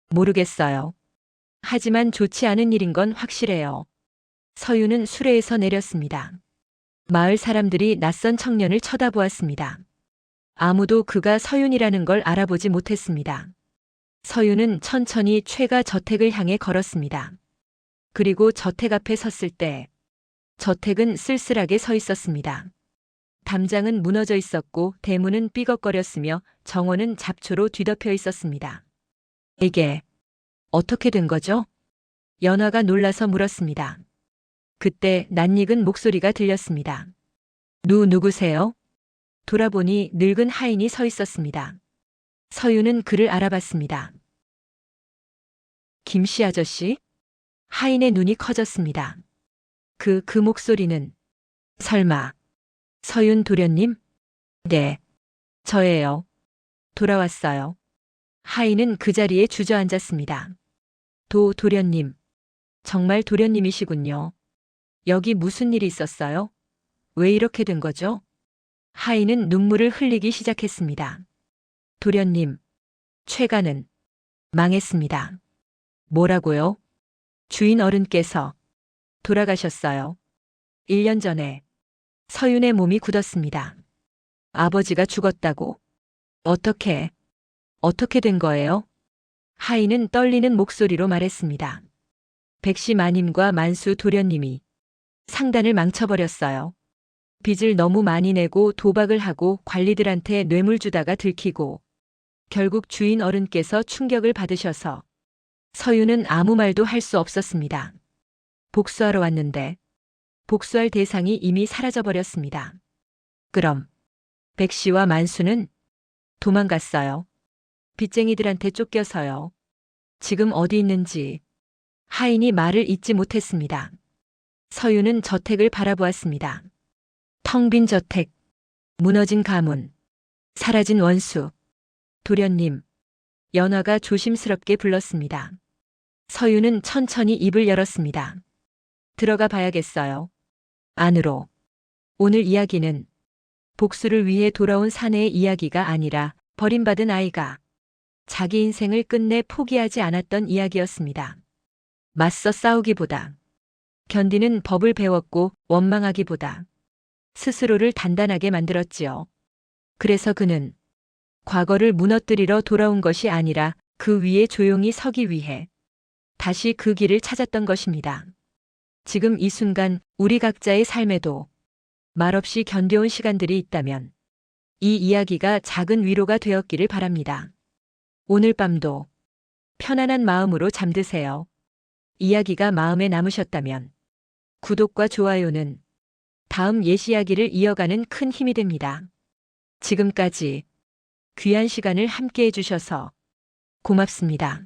모르겠어요. 하지만 좋지 않은 일인 건 확실해요. 서유는 수레에서 내렸습니다. 마을 사람들이 낯선 청년을 쳐다보았습니다. 아무도 그가 서윤이라는 걸 알아보지 못했습니다. 서윤은 천천히 최가 저택을 향해 걸었습니다. 그리고 저택 앞에 섰을 때 저택은 쓸쓸하게 서 있었습니다. 담장은 무너져 있었고 대문은 삐걱거렸으며 정원은 잡초로 뒤덮여 있었습니다. 이게 어떻게 된 거죠? 연화가 놀라서 물었습니다. 그때 낯익은 목소리가 들렸습니다. 누구세요? 돌아보니 늙은 하인이 서 있었습니다. 서유는 그를 알아봤습니다. 김씨 아저씨? 하인의 눈이 커졌습니다. 그 목소리는 설마 서윤 도련님? 네, 저예요. 돌아왔어요. 하인은 그 자리에 주저앉았습니다. 도련님. 정말 도련님이시군요. 여기 무슨 일이 있었어요? 왜 이렇게 된 거죠? 하인은 눈물을 흘리기 시작했습니다. 도련님, 최가는 망했습니다. 뭐라고요? 주인 어른께서 돌아가셨어요. 1년 전에 서윤의 몸이 굳었습니다. 아버지가 죽었다고. 어떻게 된 거예요? 하인은 떨리는 목소리로 말했습니다. 백씨 마님과 만수 도련님이 상단을 망쳐버렸어요. 빚을 너무 많이 내고 도박을 하고 관리들한테 뇌물 주다가 들키고 결국 주인 어른께서 충격을 받으셔서 서유는 아무 말도 할 수 없었습니다. 복수하러 왔는데 복수할 대상이 이미 사라져버렸습니다. 그럼 백씨와 만수는 도망갔어요. 빚쟁이들한테 쫓겨서요. 지금 어디 있는지. 하인이 말을 잇지 못했습니다. 서유는 저택을 바라보았습니다. 텅 빈 저택, 무너진 가문, 사라진 원수. 도련님, 연화가 조심스럽게 불렀습니다. 서유는 천천히 입을 열었습니다. 들어가 봐야겠어요. 안으로. 오늘 이야기는 복수를 위해 돌아온 사내의 이야기가 아니라 버림받은 아이가 자기 인생을 끝내 포기하지 않았던 이야기였습니다. 맞서 싸우기보다, 견디는 법을 배웠고 원망하기보다 스스로를 단단하게 만들었지요. 그래서 그는 과거를 무너뜨리러 돌아온 것이 아니라 그 위에 조용히 서기 위해 다시 그 길을 찾았던 것입니다. 지금 이 순간 우리 각자의 삶에도 말없이 견뎌온 시간들이 있다면 이 이야기가 작은 위로가 되었기를 바랍니다. 오늘 밤도 편안한 마음으로 잠드세요. 이야기가 마음에 남으셨다면 구독과 좋아요는 다음 예시이야기를 이어가는 큰 힘이 됩니다. 지금까지 귀한 시간을 함께 해주셔서 고맙습니다.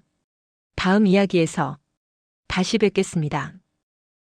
다음 이야기에서 다시 뵙겠습니다.